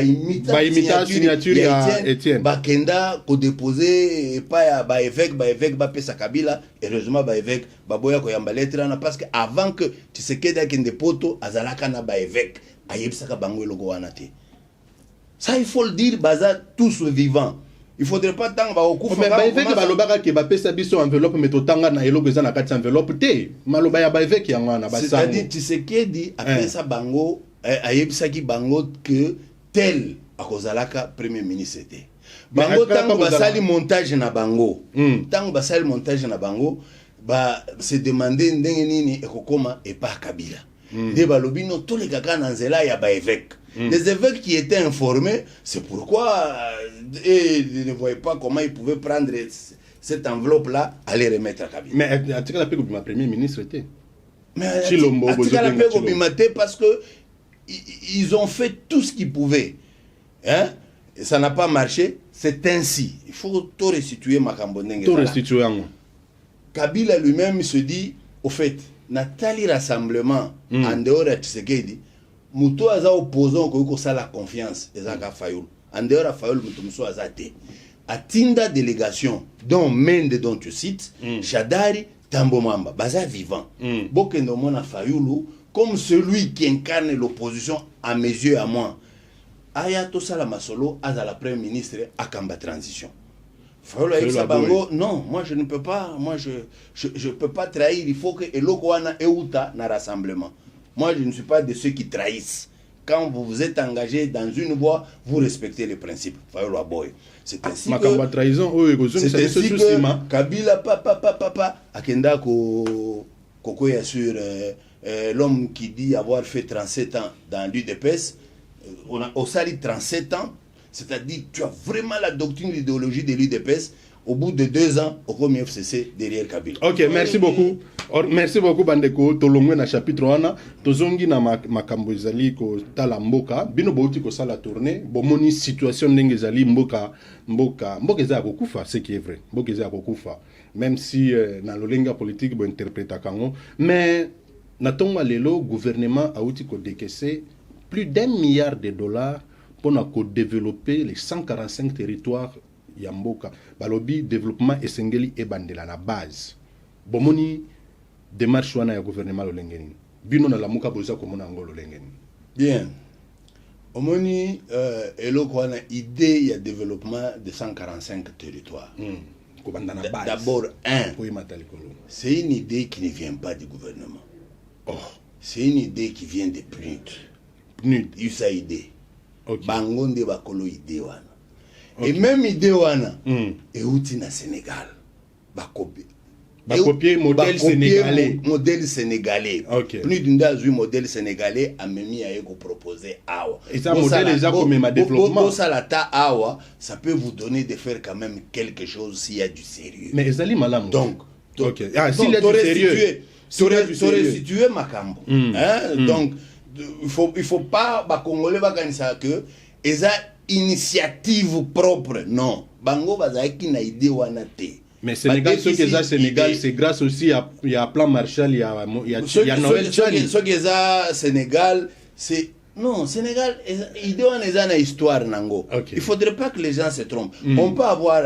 imita signature à Étienne. Kenda ko déposer pas à évêque ba pesa Kabila. Heureusement ba évêque boya ko yamba lettre na parce que avant que Tshisekedi akende poto azalaka na ba évêque ayebisaka bango logo wana te. Ça, il faut le dire, baza tous vivants. Il ne faudrait pas tant que mais baïvek balobaka ke bapesa biso enveloppe mais totanga na eloko eza na kati enveloppe te. Maloba ya baïvek yango na basango. C'est-à-dire Tshisekedi apesa bango ayebisaki bango que tel akozalaka premier ministre était. Bango tango basali montage na bango. Tango basali montage na bango ba se demander ndenge nini ekokoma et pas Kabila. De balobino tous les kaka na nzela ya baïvek. Les évêques qui étaient informés, c'est pourquoi ils ne voyaient pas comment ils pouvaient prendre cette enveloppe-là, aller remettre à Kabila. Mais Atikala Peko Bima Premier ministre était. Mais Atikala Peko Bima parce que ils ont fait tout ce qu'ils pouvaient. Hein? Et ça n'a pas marché. C'est ainsi. Il faut tout restituer Makambonenge. Tout restituer. Kabila lui-même se dit, au fait, Nathalie Rassemblement, en dehors de Tshisekedi, Moutou aza opposant ko sala confiance ezaka Fayoulou en dehors de Fayoulou mutu muso azate atinda délégation dont Mende dont tu cites Shadari Tambomamba baza vivant bokendo mona Fayoulou comme celui qui incarne l'opposition à mes yeux à moi aya to sala masolo aza la premier ministre akamba transition Fayoulou aisa bango non moi je ne peux pas moi je peux pas trahir il faut que eloko wana euta na rassemblement. Moi, je ne suis pas de ceux qui trahissent. Quand vous vous êtes engagé dans une voie, vous respectez les principes. C'est ainsi que Kabila, papa, Akenda Kokoya sur l'homme qui dit avoir fait 37 ans dans l'UDPS. On a au sali 37 ans, c'est-à-dire tu as vraiment la doctrine, l'idéologie de l'UDPS. Au bout de 2 ans, au premier FCC derrière Kabila. Ok, merci beaucoup. Merci beaucoup, Bandeko. Tolongwe na chapitre 1. Tozongi na makambo ezali ko tala mboka. Bino bouti ko sala tournée. Bomoni situation ndenge ezali mboka ezali kokufa, ce qui est vrai. Mboka ezali kokufa. Même si na lolenga politique bo interpréta kango, mais Natonga lelo gouvernement a outi ko décaissé plus d'1 milliard de dollars pour développer les 145 territoires Yamboka. Balobi développement esengeli e bandela la base. Bomoni démarche wana ya gouvernement lolengeni. Bino na lamuka boza komona ngolo lengeni. Bien. Omoni eloko wana idée ya développement de 145 territoires. D'abord, c'est une idée qui ne vient pas du gouvernement. Oh. C'est une idée qui vient de PNUD. USAID. Okay. Bangonde bakolo idée wana. Okay. Et même idée wana, et outi na Sénégal. Bakopier modèle sénégalais. Modèle sénégalais. Okay. PNUD ndazu modèle sénégalais a memi à eko proposer awa. Et ça modèle déjà comme ma développement. Salata awa, ça peut vous donner de faire quand même quelque chose s'il y a du sérieux. Mais ezali malam. Donc, okay. Ah, s'il y a du sérieux. T'aurais situé Makambo. Donc, il faut pas Congolais bakanisa que eza initiative propre. Non. Bango bazaki na idée wana te. Mais Sénégal, ce que Sénégal, c'est grâce aussi à plan Marshall, il y a Noël Chani. Ce que Sénégal, c'est non, Sénégal, idée on est dans histoire nango. Okay. Il faudrait pas que les gens se trompent. On peut avoir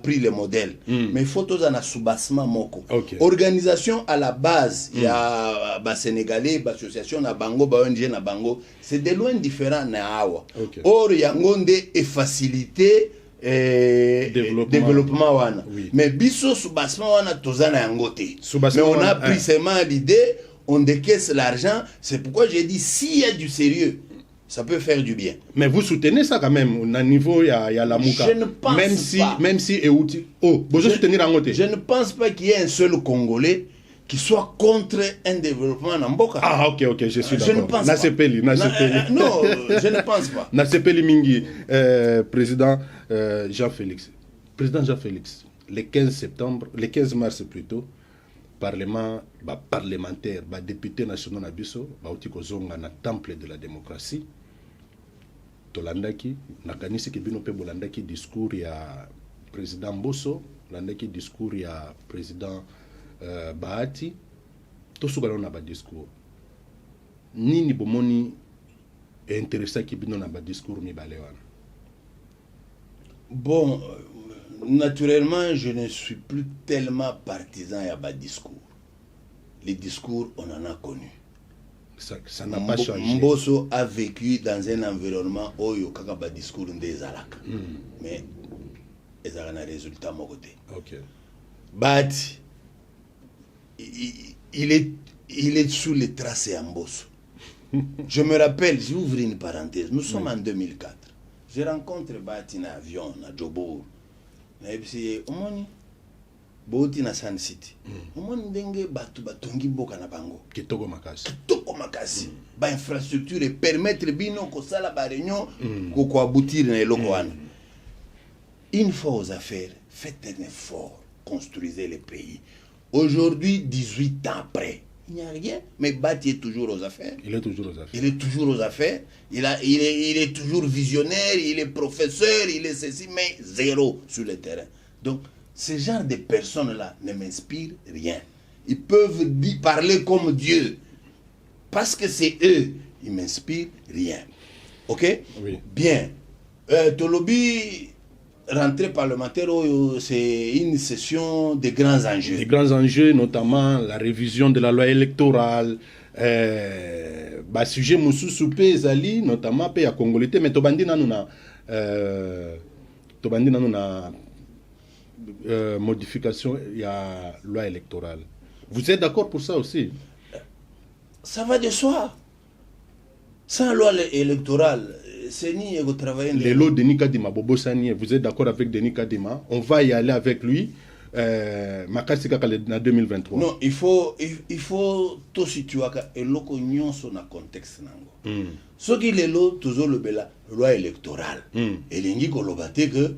pris le modèle, mais il faut tous en soubassement moko. Okay. Organisation à la base, il y a Sénégalais, association na bango, ONG na bango, c'est de loin différent na awa. Okay. Or yangonde est facilité développement wana. Oui. Mais biso soubassement wana tozana yangote. Mais on a pris seulement l'idée, on décaisse l'argent. C'est pourquoi j'ai dit s'il y a du sérieux, ça peut faire du bien. Mais vous soutenez ça quand même au niveau il y a la mouka. Je ne pense pas. Même si Eouti. Oh, vous soutenez Rangote. Je ne pense pas qu'il y ait un seul Congolais qui soit contre un développement en Mboka. Ah, ok, je suis d'accord. Je ne pense pas. Non, je ne pense pas. Nasepeli Mingi, président Jean-Félix. Président Jean-Félix, le 15 mars plutôt, parlementaire, député national Nabiso, Bauti Kozonga na temple de la démocratie, Tolandaki, Nakanisi Kibino Pe Bolandaki, discours ya président Bosso, Landaki discours ya président Bahati, tout ce qu'on a ba discours. Nini bomoni intéressant Kibino na ba discours mi balewana. Bon, naturellement, je ne suis plus tellement partisan à bas discours. Les discours, on en a connu. Ça n'a pas changé. Mbosso a vécu dans un environnement où il y a des discours des alak. Mais il y a un résultat de côté. Okay. Bahati, il est sous les tracés en Mbosso. Je me rappelle, j'ouvre une parenthèse, nous sommes en 2004. Je rencontre Bahati dans l'avion, à Djobour. Et puis, omoni, Boti na Sun City. Omoni ndenge batu batongi boka na bango. Kitoko makasi. Kitoko makasi. Ba infrastructure et permettre bino ko sala ba réunion ko aboutir na eloko wana. Une fois aux affaires, faites un effort, construisez le pays. Aujourd'hui, 18 ans après, il n'y a rien, mais Bahati est toujours aux affaires. Il est toujours aux affaires. Il est toujours aux affaires. Il est toujours visionnaire, il est professeur, il est ceci, mais zéro sur le terrain. Donc, ce genre de personnes-là ne m'inspirent rien. Ils peuvent parler comme Dieu. Parce que c'est eux, ils ne m'inspirent rien. Ok? Oui. Bien. Tolobi, rentrée parlementaire, c'est une session de grands enjeux. Des grands enjeux, notamment la révision de la loi électorale, sujet Moussou Zali, notamment pays à Congolité, mais Tobandi Nanouna modification, il y a loi électorale. Vous êtes d'accord pour ça aussi? Ça va de soi. Sans loi électorale, c'est ni travailler. Les lots de Nikadima, Bobo Sani, vous êtes d'accord avec Denis Kadima? On va y aller avec lui. Makasi kaka en 2023. Non, il faut tout situer et loko nyonso na contexte nango. Ce qui est lo toujours le bela loi électorale. Et l'ingi kolobate que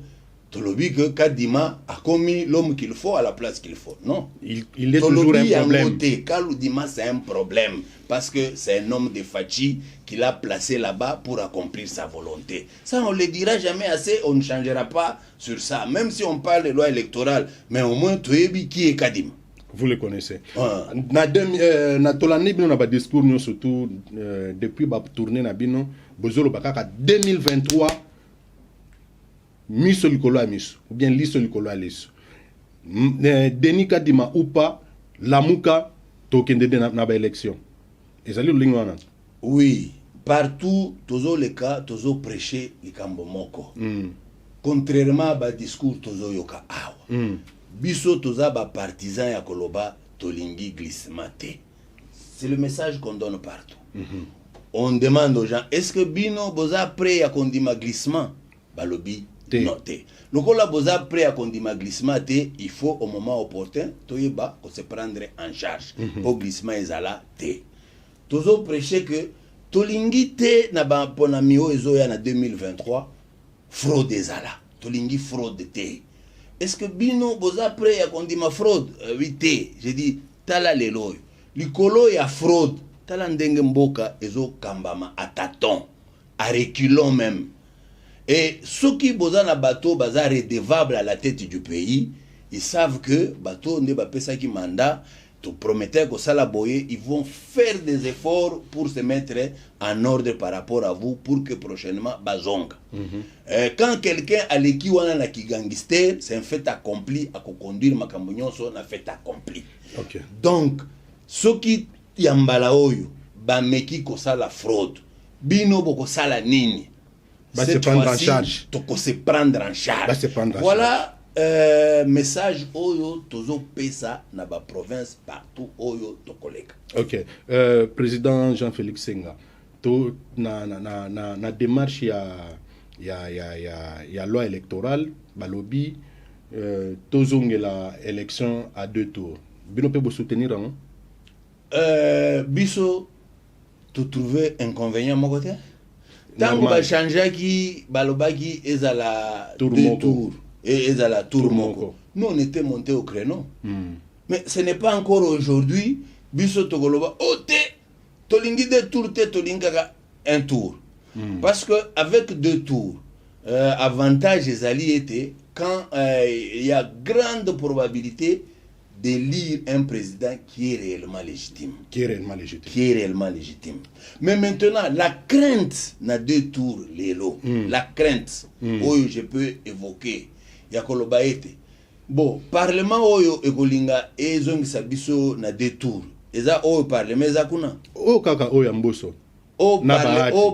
tolobi que Kadima a commis l'homme qu'il faut à la place qu'il faut. Non. Il est toujours un problème. Kaludima c'est un problème parce que c'est un homme de Fachi qui l'a placé là-bas pour accomplir sa volonté. Ça on le dira jamais assez, on ne changera pas sur ça. Même si on parle de loi électorale, mais au moins tu es qui est Kadima. Vous le connaissez. Ouais. Na tolani bino na ba discours nous surtout depuis ba tourner na bino bozolo bakaka 2023 miso likolo a miso ou bien liso likolo a liso. Denis Kadima ou pas lamuka tokende na ba élection. Ezali lingo wana. Oui, partout tozo le cas tozo prêcher likambo moko. Contrairement à ba discours tozo yoka awa. Biso toza ba partisan ya koloba tolingi glissement te. C'est le message qu'on donne partout. On demande aux gens, est-ce que bino boza prêt à kondima glissement? Balobi non te. Lokola boza prêt à kondima glissement te, il faut au moment opportun toyeba ko se prendre en charge. Pour glissement ezala te. Tozo prêcher que tolingi te na ba ponami o ezoya na 2023 fraude ezala. Tolingi fraude te. Est-ce que bino boza prêt à kondima fraude? Oui te. J'ai dit tala lelo. Likolo ya fraude. Tala ndenge mboka ezo kambama à tâtons, à reculons même. Et ceux qui boza na bateau baza redevable à la tête du pays, ils savent que bateau ne ba pesa ki mandat, to promettait que ça la boye, ils vont faire des efforts pour se mettre en ordre par rapport à vous pour que prochainement bazonga. Quand quelqu'un a l'équipe wana na ki gangster, c'est un fait accompli à conduire makambo nyonso na fait accompli. Okay. Donc ceux qui yambala oyo ba meki ko sala fraude, bino boko sala nini? Ba se prendre en charge. Toko se prendre en charge. Ba se prendre en voilà message oyo tozo pesa na ba province partout oyo to kolega. OK. Président Jean-Félix Senga, to na démarche ya loi électorale balobi tozongela élection à 2 tours. Bino pe bo soutenir hein? Biso to trouver inconvénient mon côté. Tant que ba changer qui balobaki ezala 2 tours et ezala tour moko. Nous on était monté au créneau. Mais ce n'est pas encore aujourd'hui biso tokoloba ote tolingi 2 tours te tolingaka 1 tour. Parce que avec 2 tours avantage ezali était quand il y a grande probabilité d'élire un président qui est réellement légitime. Qui est réellement légitime. Qui est réellement légitime. Mais maintenant, la crainte n'a 2 tours, Lélo. La crainte, oyo je peux évoquer. Yakoloba ete. Bon, parlement oyo ekolinga ezongisa biso na 2 tours. Eza oyo parlement eza kuna. O kaka oyo mboso. Au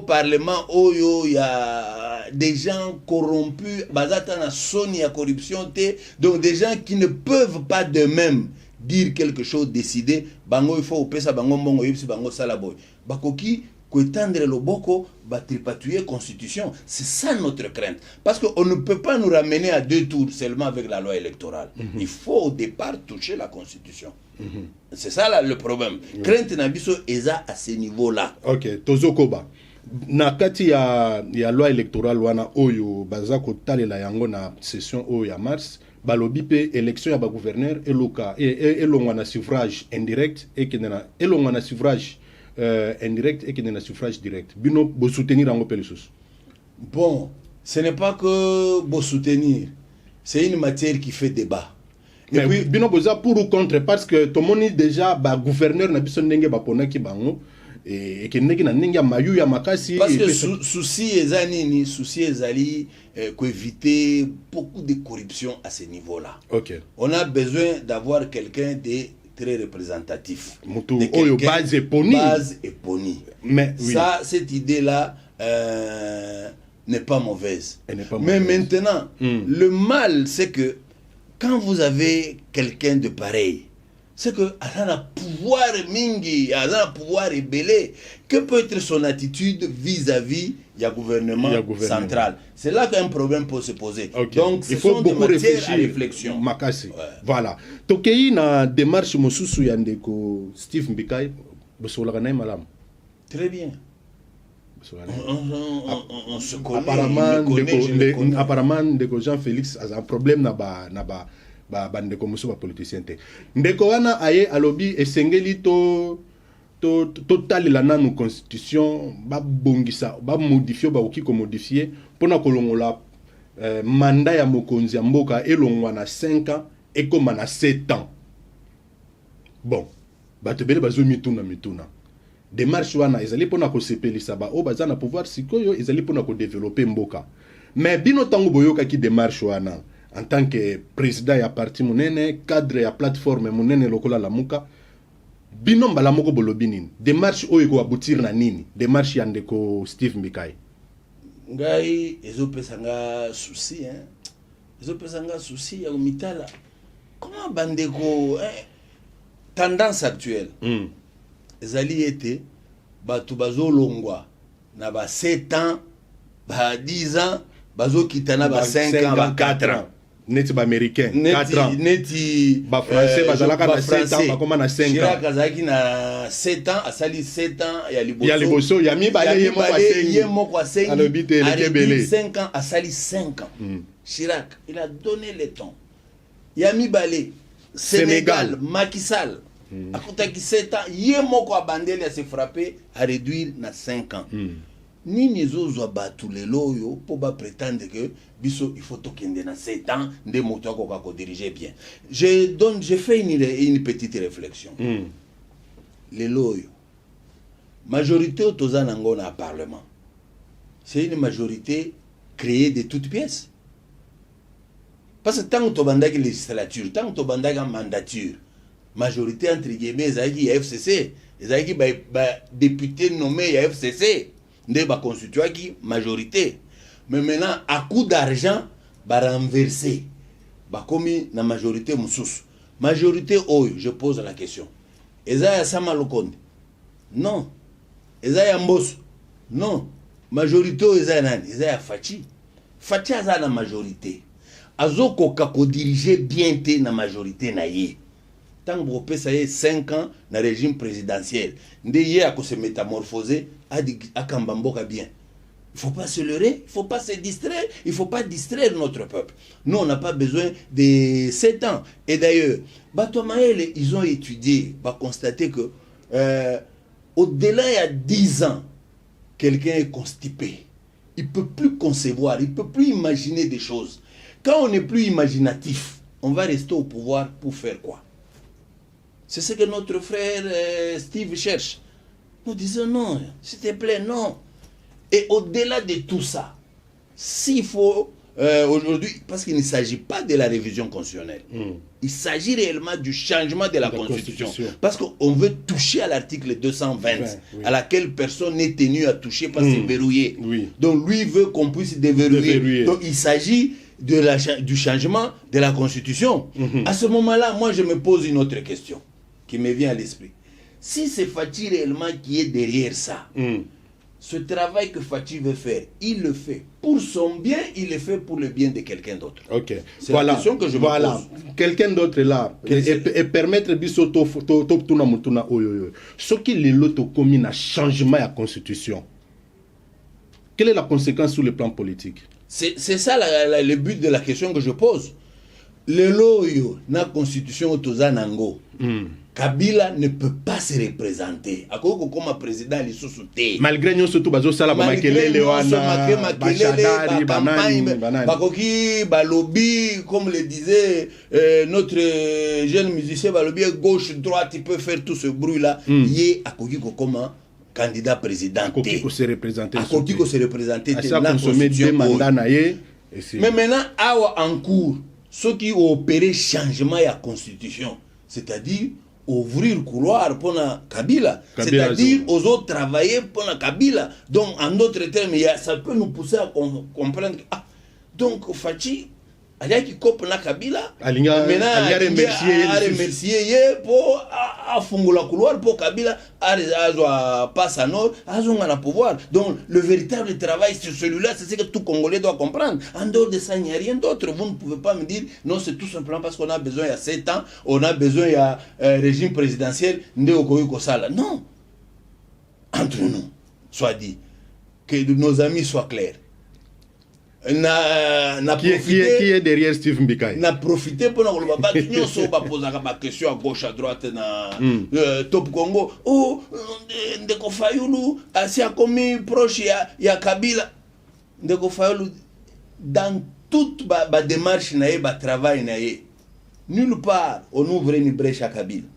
parlement oyo il y a des gens corrompus, bazata na soni ya corruption te, donc des gens qui ne peuvent pas d'eux-mêmes dire quelque chose, décider, bango il faut pesa bango mbongo yipsi bango salaboy. Bakoki ko étendre le boko ba tripatouiller constitution. C'est ça notre crainte, parce qu'on ne peut pas nous ramener à 2 tours seulement avec la loi électorale. Il faut au départ toucher la constitution. C'est ça là, le problème. Crainte na biso eza à ce niveau-là. OK, tozokoba. Na kati ya loi électorale wana oyo baza ko talela yango na session oyo ya mars, balobi pe élection ya ba gouverneur eloka elongwa na suffrage indirect et kenena elongwa na suffrage indirect et kenena suffrage direct. Bino bo soutenir yango pe lesus. Bon, ce n'est pas que bo soutenir. C'est une matière qui fait débat. Mais puis bino boza pour ou contre, parce que tout le monde déjà ba gouverneur na biso ndenge ba ponaki bango et que ndenge na ndenge mayu ya makasi, parce que souci ezanini, souci ezali ko éviter beaucoup de corruption à ce niveau-là. OK. On a besoin d'avoir quelqu'un de très représentatif. De oyo base eponi. Base eponi. Mais oui. Ça, cette idée-là n'est pas mauvaise. Elle n'est pas mais mauvaise. maintenant, le mal, c'est que quand vous avez quelqu'un de pareil, c'est que elle a un pouvoir mingi, elle a un pouvoir ébélé. Que peut être son attitude vis-à-vis du gouvernement central? C'est là qu'un problème peut se poser. Okay. Donc, il faut beaucoup réfléchir. Réflexion. Makasi. Ouais. Voilà. Tokei na démarche mosusu ya ndeko Steve Mbikai, bosolaka na malam. Très bien. On se connaît. Apparemment, ndeko Jean-Félix a un problème na ba ndeko musu ba politicien te. Ndeko wana aye alobi esengeli to talela nanu constitution ba bongisa ba modifier ba oki ko modifier pona kolongola mandat ya mokonzi ya mboka elongwa na 5 ans et comme na 7 ans. bon bato bele bazo mituna démarche wana ezali pona ko sepelisa ba o bazana pouvoir sikoyo ezali pona ko développer mboka mais bino tango boyoka ki démarche wana en tant que président ya parti munene cadre ya plateforme munene lokola Lamuka bino mbala moko bolobi nini démarche oyo ko aboutir na nini démarche ya ndeko Steve Mbikai ngai ezopesanga souci ezopesanga souci ya mitala comment bandeko tendance actuelle ezali ete bato bazolongwa na ba 7 ans ba 10 ans bazokitana ba 5 ans ba 4 ans neti ba américain 4 ans neti ba français bazalaka na 7 ans bakoma na 5 ans Chirac azaki na 7 ans asali 7 ans ya liboso ya mibale ye moko asengi alobite lekebele 5 ans asali 5 ans Chirac il a donné le temps ya mibale Sénégal Macky Sall akutaki 7 ans ye moko abandeli a se frapper à réduire na 5 ans nini ezozwa bato lelo oyo po ba prétendre que biso il faut tokende na 7 ans nde moto akoka ko diriger bien je fais une petite réflexion lelo oyo majorité otoza nango na parlement c'est une majorité créée de toutes pièces parce que tant que tobandaki législature tant que tobandaki mandature majorité entre guillemets ezalaki ya FCC ezalaki ba député nommé ya FCC nde ba constituaki majorité mais maintenant à coup d'argent ba renverser ba komi na majorité mususu majorité oyo je pose la question ezaya Sama Lukonde non ezaya Mbosso non majorité oyo ezaya nani ezaya Fachi aza na majorité azokoka ko diriger bien te na majorité na ye tant que vous 5 ans dans le régime présidentiel, ndeye à se métamorphoser à Kambamboka bien. Il ne faut pas se leurrer, il ne faut pas se distraire, il ne faut pas distraire notre peuple. Nous, on n'a pas besoin de 7 ans. Et d'ailleurs, Batomaël, ils ont étudié, va constater que au-delà il y a 10 ans, quelqu'un est constipé. Il ne peut plus concevoir, il ne peut plus imaginer des choses. Quand on n'est plus imaginatif, on va rester au pouvoir pour faire quoi? C'est ce que notre frère Steve cherche. Nous disons non, s'il te plaît, non. Et au-delà de tout ça, s'il faut aujourd'hui, parce qu'il ne s'agit pas de la révision constitutionnelle, il s'agit réellement du changement de la Constitution. Parce qu'on veut toucher à l'article 220, à laquelle personne n'est tenu à toucher parce que c'est verrouillé. Donc lui veut qu'on puisse déverrouiller. Donc il s'agit du changement de la Constitution. À ce moment-là, moi je me pose une autre question qui me vient à l'esprit. Si c'est Fachi réellement qui est derrière ça, ce travail que Fachi veut faire, il le fait pour son bien, il le fait pour le bien de quelqu'un d'autre. Ok. C'est la question que je me pose. Quelqu'un d'autre est là et permettre biso to tuna mutuna oyoyo. Ce qui les loto commis un changement à la Constitution. Quelle est la conséquence sur le plan politique? C'est ça le but de la question que je pose. Le loyo na Constitution otozanango. Kabila ne peut pas se représenter. Akoko comme président li sous-souté. Malgré nous surtout bazo sala ba makelele wana bachadari banani bakoki balobi comme le disait notre jeune musicien balobi gauche droite il peut faire tout ce bruit là yé akoki comme candidat président. Akoki ko se représenter. Akoki ko se représenter na constitution mandat na ye. Mais maintenant awa en cours ceux qui ont opéré changement à la constitution, c'est-à-dire ouvrir couloir pour la Kabila, c'est-à-dire aux autres travailler pour la Kabila. Donc, en d'autres termes, ça peut nous pousser à comprendre que, donc, Fachi, il y a qui coupe la Kabila, maintenant, il y a remercier pour fungula couloir pour Kabila, à passe à nord, à la pouvoir. Donc, le véritable travail sur celui-là, c'est ce que tout Congolais doit comprendre. En dehors de ça, il n'y a rien d'autre. Vous ne pouvez pas me dire, non, c'est tout simplement parce qu'on a besoin, il y a 7 ans, on a besoin, il y a régime présidentiel, non. Entre nous, soit dit, que nos amis soient clairs. Qui est derrière Steve Mbikai? N'a profité pour nous poser des questions à gauche à droite na Top Congo. Oh, Ndeko Fayulu asi a commis proche ya Kabila. Ndeko Fayulu dans toute ba démarche na ba travail na nulle part on ouvre une brèche à Kabila.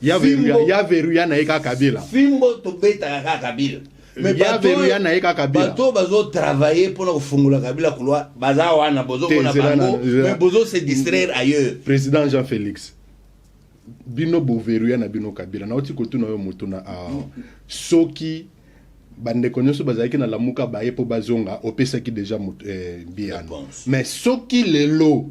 ya veruya na eka Kabila. Fimbo to beta kaka Kabila. Mais ya veruya na eka Kabila. Bato bazo travailler pour kufungula Kabila kulwa baza wana bozo kona bango mais bozo se distraire ailleurs. Président Jean-Félix. Bino bo veruya na bino Kabila. Na oti kotuna yo mutuna soki bandeko nyonso bazalaki na lamuka baye po bazonga opesaki déjà biano. Mais soki lelo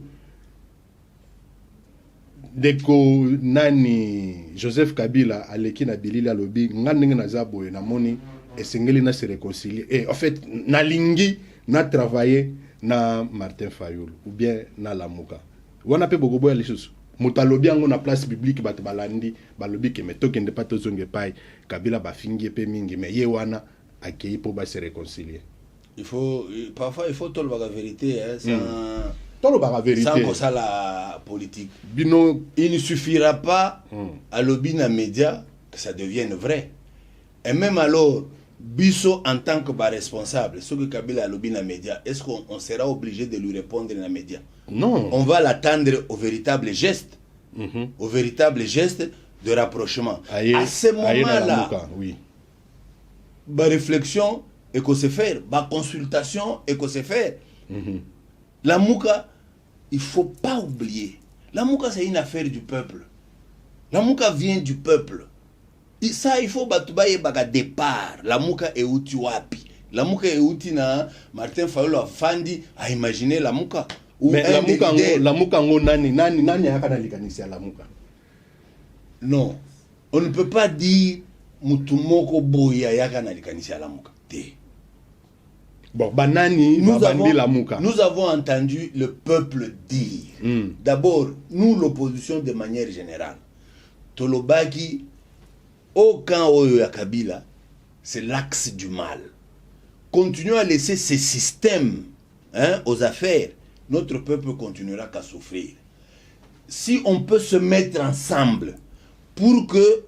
deko nani Joseph Kabila aleki na bilili alobi ngandenge na zabo na moni esengeli na se réconcilier et en fait na lingi na travailler na Martin Fayulu ou bien na lamuka wana pe bogobo ya lisusu mutalobi yango na place publique bato balandi balobi ke metoke nde pato zonge pai Kabila bafingi pe mingi mais ye wana akei po ba se réconcilier. Parfois il faut tolba la vérité hein, sans que ça la politique. Bino, il ne suffira pas à lobby na média que ça devienne vrai. Et même alors, Bisso en tant que responsable, ce que Kabila a lobby na média, est-ce qu'on sera obligé de lui répondre na média? Non. On va l'attendre au véritable geste, au véritable geste de rapprochement. À ce moment-là, oui. Ma réflexion et qu'on se faire, ma consultation et qu'on se faire. La Mouka, il ne faut pas oublier. La Mouka, c'est une affaire du peuple. La Mouka vient du peuple. Et ça, il faut batoubaye baga départ. La Mouka est outi wapi. La Mouka est outi na Martin Fayulu a fandi à imaginer la Mouka. Mais la Mouka nani yakana likanisi la Mouka. Non. On ne peut pas dire mutumoko boya yakana likanisi la Mouka. Bon, banani, nous avons entendu le peuple dire. D'abord, nous, l'opposition de manière générale, Tolobaki, aucun Oyo ya Kabila, c'est l'axe du mal. Continuons à laisser ces systèmes aux affaires, notre peuple continuera qu'à souffrir. Si on peut se mettre ensemble pour que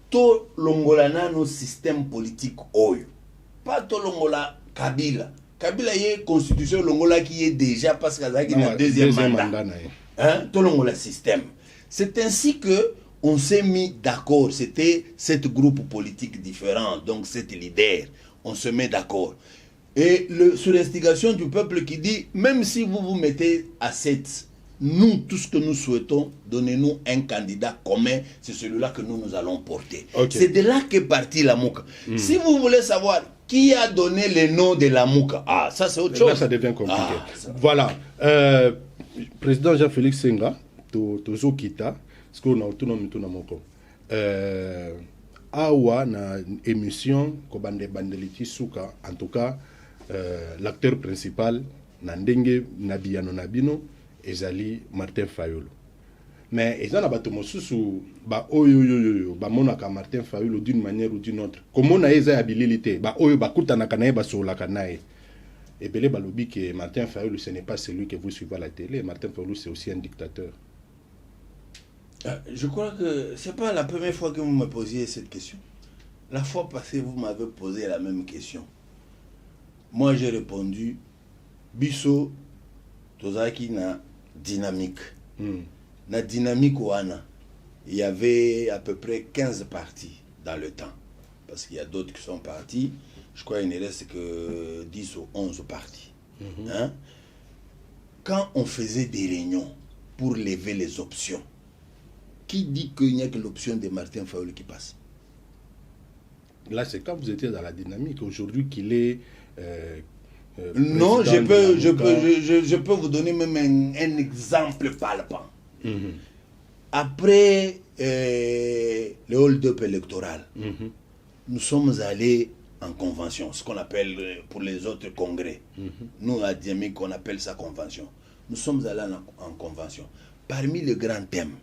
tout l'ongolana nos systèmes politiques Oyo, pas tout l'ongola Kabila. Kabila y est constitution l'ongola qui est déjà parce qu'il y a un deuxième mandat. Tout l'ongola système. C'est ainsi que on s'est mis d'accord. C'était 7 groupes politiques différents, donc 7 leaders. On se met d'accord. Et sur l'instigation du peuple qui dit, même si vous vous mettez à 7, nous, tout ce que nous souhaitons, donnez-nous un candidat commun, c'est celui-là que nous allons porter. Okay. C'est de là qu'est parti la Mouka. Si vous voulez savoir qui a donné le nom de la Mouka, ça c'est autre chose. Là, ça devient compliqué. Voilà. Président Jean-Félix Senga, Tozo Kita, ce qu'on a autonome tout moko. Awa na émission Kobande Bandeliti Souka, en tout cas, l'acteur principal, Nandenge Nabiano Nabino, ezali Martin Fayulu. Mais ils ont bato mosusu ba oyo ba monaka Martin Fayulu d'une manière ou d'une autre. Comment na eza habilité ba oyo ba kutana kanae ba sola kanae. Et belé balobi que Martin Fayulu ce n'est pas celui que vous suivez à la télé. Martin Fayulu c'est aussi un dictateur. Je crois que c'est pas la première fois que vous me posiez cette question. La fois passée vous m'avez posé la même question. Moi j'ai répondu Bisso tozaki na dynamique. La dynamique ouana, il y avait à peu près 15 partis dans le temps. Parce qu'il y a d'autres qui sont partis. Je crois qu'il ne reste que 10 ou 11 partis. Quand on faisait des réunions pour lever les options, qui dit qu'il n'y a que l'option de Martin Fayulu qui passe? Là, c'est quand vous étiez dans la dynamique. Aujourd'hui qu'il est... non, je peux vous donner même un exemple palpant. Après le hold-up électoral, nous sommes allés en convention, ce qu'on appelle pour les autres congrès. Nous, à Dynamique, on appelle ça convention. Nous sommes allés en convention. Parmi les grands thèmes,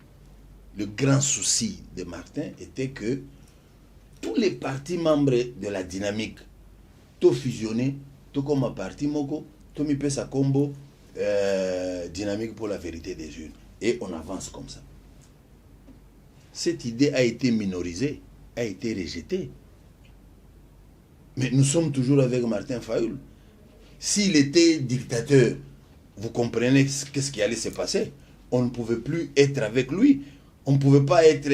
le grand souci de Martin était que tous les partis membres de la Dynamique, tout fusionné, tout comme un parti Moko, tout mi pesa combo Dynamique pour la vérité des urnes. Et on avance comme ça. Cette idée a été minorisée, a été rejetée. Mais nous sommes toujours avec Martin Fayulu. S'il était dictateur, vous comprenez qu'est-ce qui allait se passer. On ne pouvait plus être avec lui. On ne pouvait pas être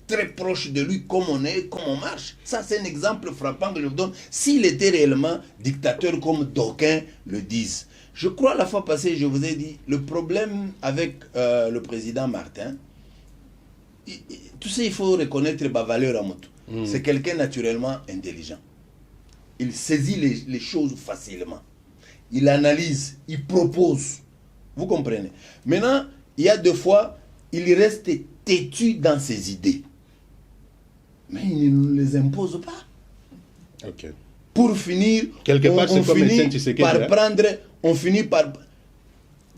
très proche de lui comme on est, comme on marche. Ça, c'est un exemple frappant que je vous donne. S'il était réellement dictateur comme d'aucuns le disent. Je crois la fois passée, je vous ai dit, le problème avec le président Martin, tu sais, il faut reconnaître ma valeur à moto. C'est quelqu'un naturellement intelligent. Il saisit les choses facilement. Il analyse, il propose. Vous comprenez? Maintenant, il y a deux fois, il reste têtu dans ses idées. Mais il ne les impose pas. Ok. Pour finir, quelque part, on c'est finit comme Tshisekedi, par hein? prendre... On finit par...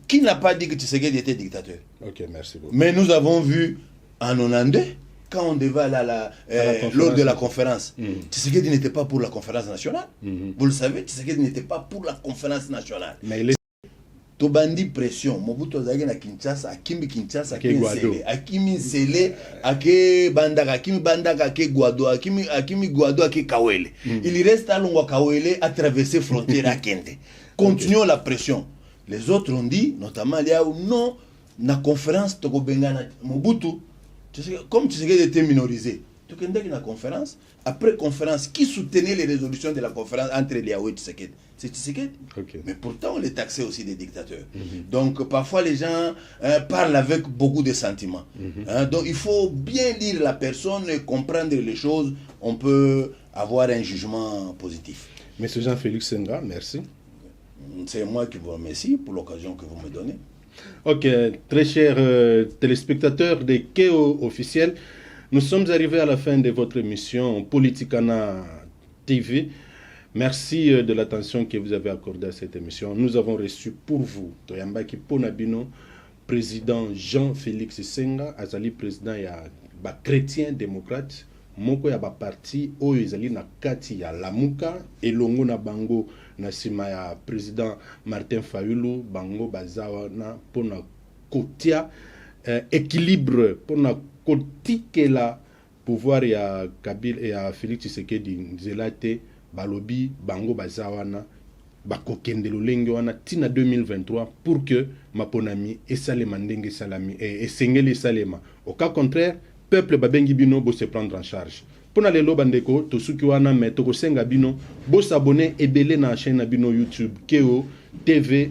Qui n'a pas dit que Tshisekedi était dictateur? Ok, merci beaucoup. Mais nous avons vu en 92, quand on devait aller lors de la conférence, Tshisekedi n'était pas pour la conférence nationale. Vous le savez, Tshisekedi n'était pas pour la conférence nationale. Mais il est... Tobandi pression, Mobutu azaki na Kinshasa, Akimi Kinshasa, Guado. Akimi Nsele, Ake Bandaka, Akimi Bandaka, Ake Guado, Akimi Guado, Ake Kawele. Il reste à Longwa Kawele à traverser frontière à Kende. Continuons la pression. Les autres ont dit, notamment Liao, non, na conférence Toko Bengana Mobutu, comme Tshisekedi était minorisé, Toko Ndeki na conférence, après conférence, qui soutenait les résolutions de la conférence entre Liao et Tshisekedi? C'est Tshisekedi. Okay. Mais pourtant, on les taxait aussi des dictateurs. Donc, parfois, les gens parlent avec beaucoup de sentiments. Donc, il faut bien lire la personne et comprendre les choses. On peut avoir un jugement positif. Monsieur Jean-Félix Senga, merci. C'est moi qui vous remercie pour l'occasion que vous me donnez. Ok, très chers téléspectateurs de KO officiel, nous sommes arrivés à la fin de votre émission Politicana TV. Merci de l'attention que vous avez accordée à cette émission. Nous avons reçu pour vous, Toyambaki Ponabino, président Jean-Félix Senga, azali président ya ba chrétien démocrate, moko ya ba parti oyo ezali na kati ya Lamuka, elongo na bango na sima ya président Martin Fayulu, bango bazawa na pona kotia équilibre pona kotikela pouvoir ya Kabila et ya Félix Tshisekedi nzelate balobi bango bazawana bakokende lolenge wana tina 2023 pour que maponami esalema ndenge salami esengeli salema. Au cas contraire, peuple babengi bino bo se prendre en charge. Pona lelo bandeko tosuki wana me tokosenga bino bo s'abonner ebele na chaîne na bino YouTube KO TV,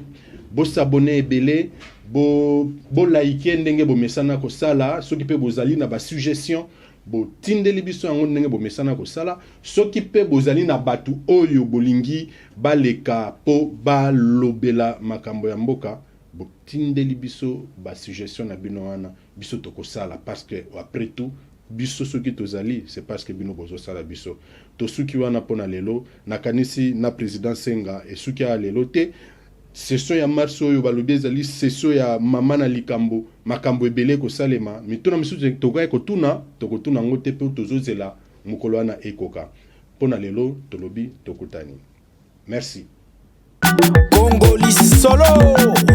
bo s'abonner ebele, bo like ndenge bo mesana ko sala, soki pe bozali na ba suggestion bo tindeli biso yango ndenge bo mesana ko sala, soki pe bozali na batu oyo bolingi baleka po balobela makambo ya mboka, bo tindeli biso ba suggestion na bino wana biso toko sala, parce que après tout biso soki tozali c'est parce que bino bozo sala biso to suki wana pona lelo nakanisi na président Senga et suki a lelo te session ya marso oyo balobi ezali session ya mama na likambo makambo ebele kosalema mituna misusu tokoya tokotuna ngo te pe tozozela mokolo wana ekoka pona lelo tolobi tokutani. Merci. Congolais solo.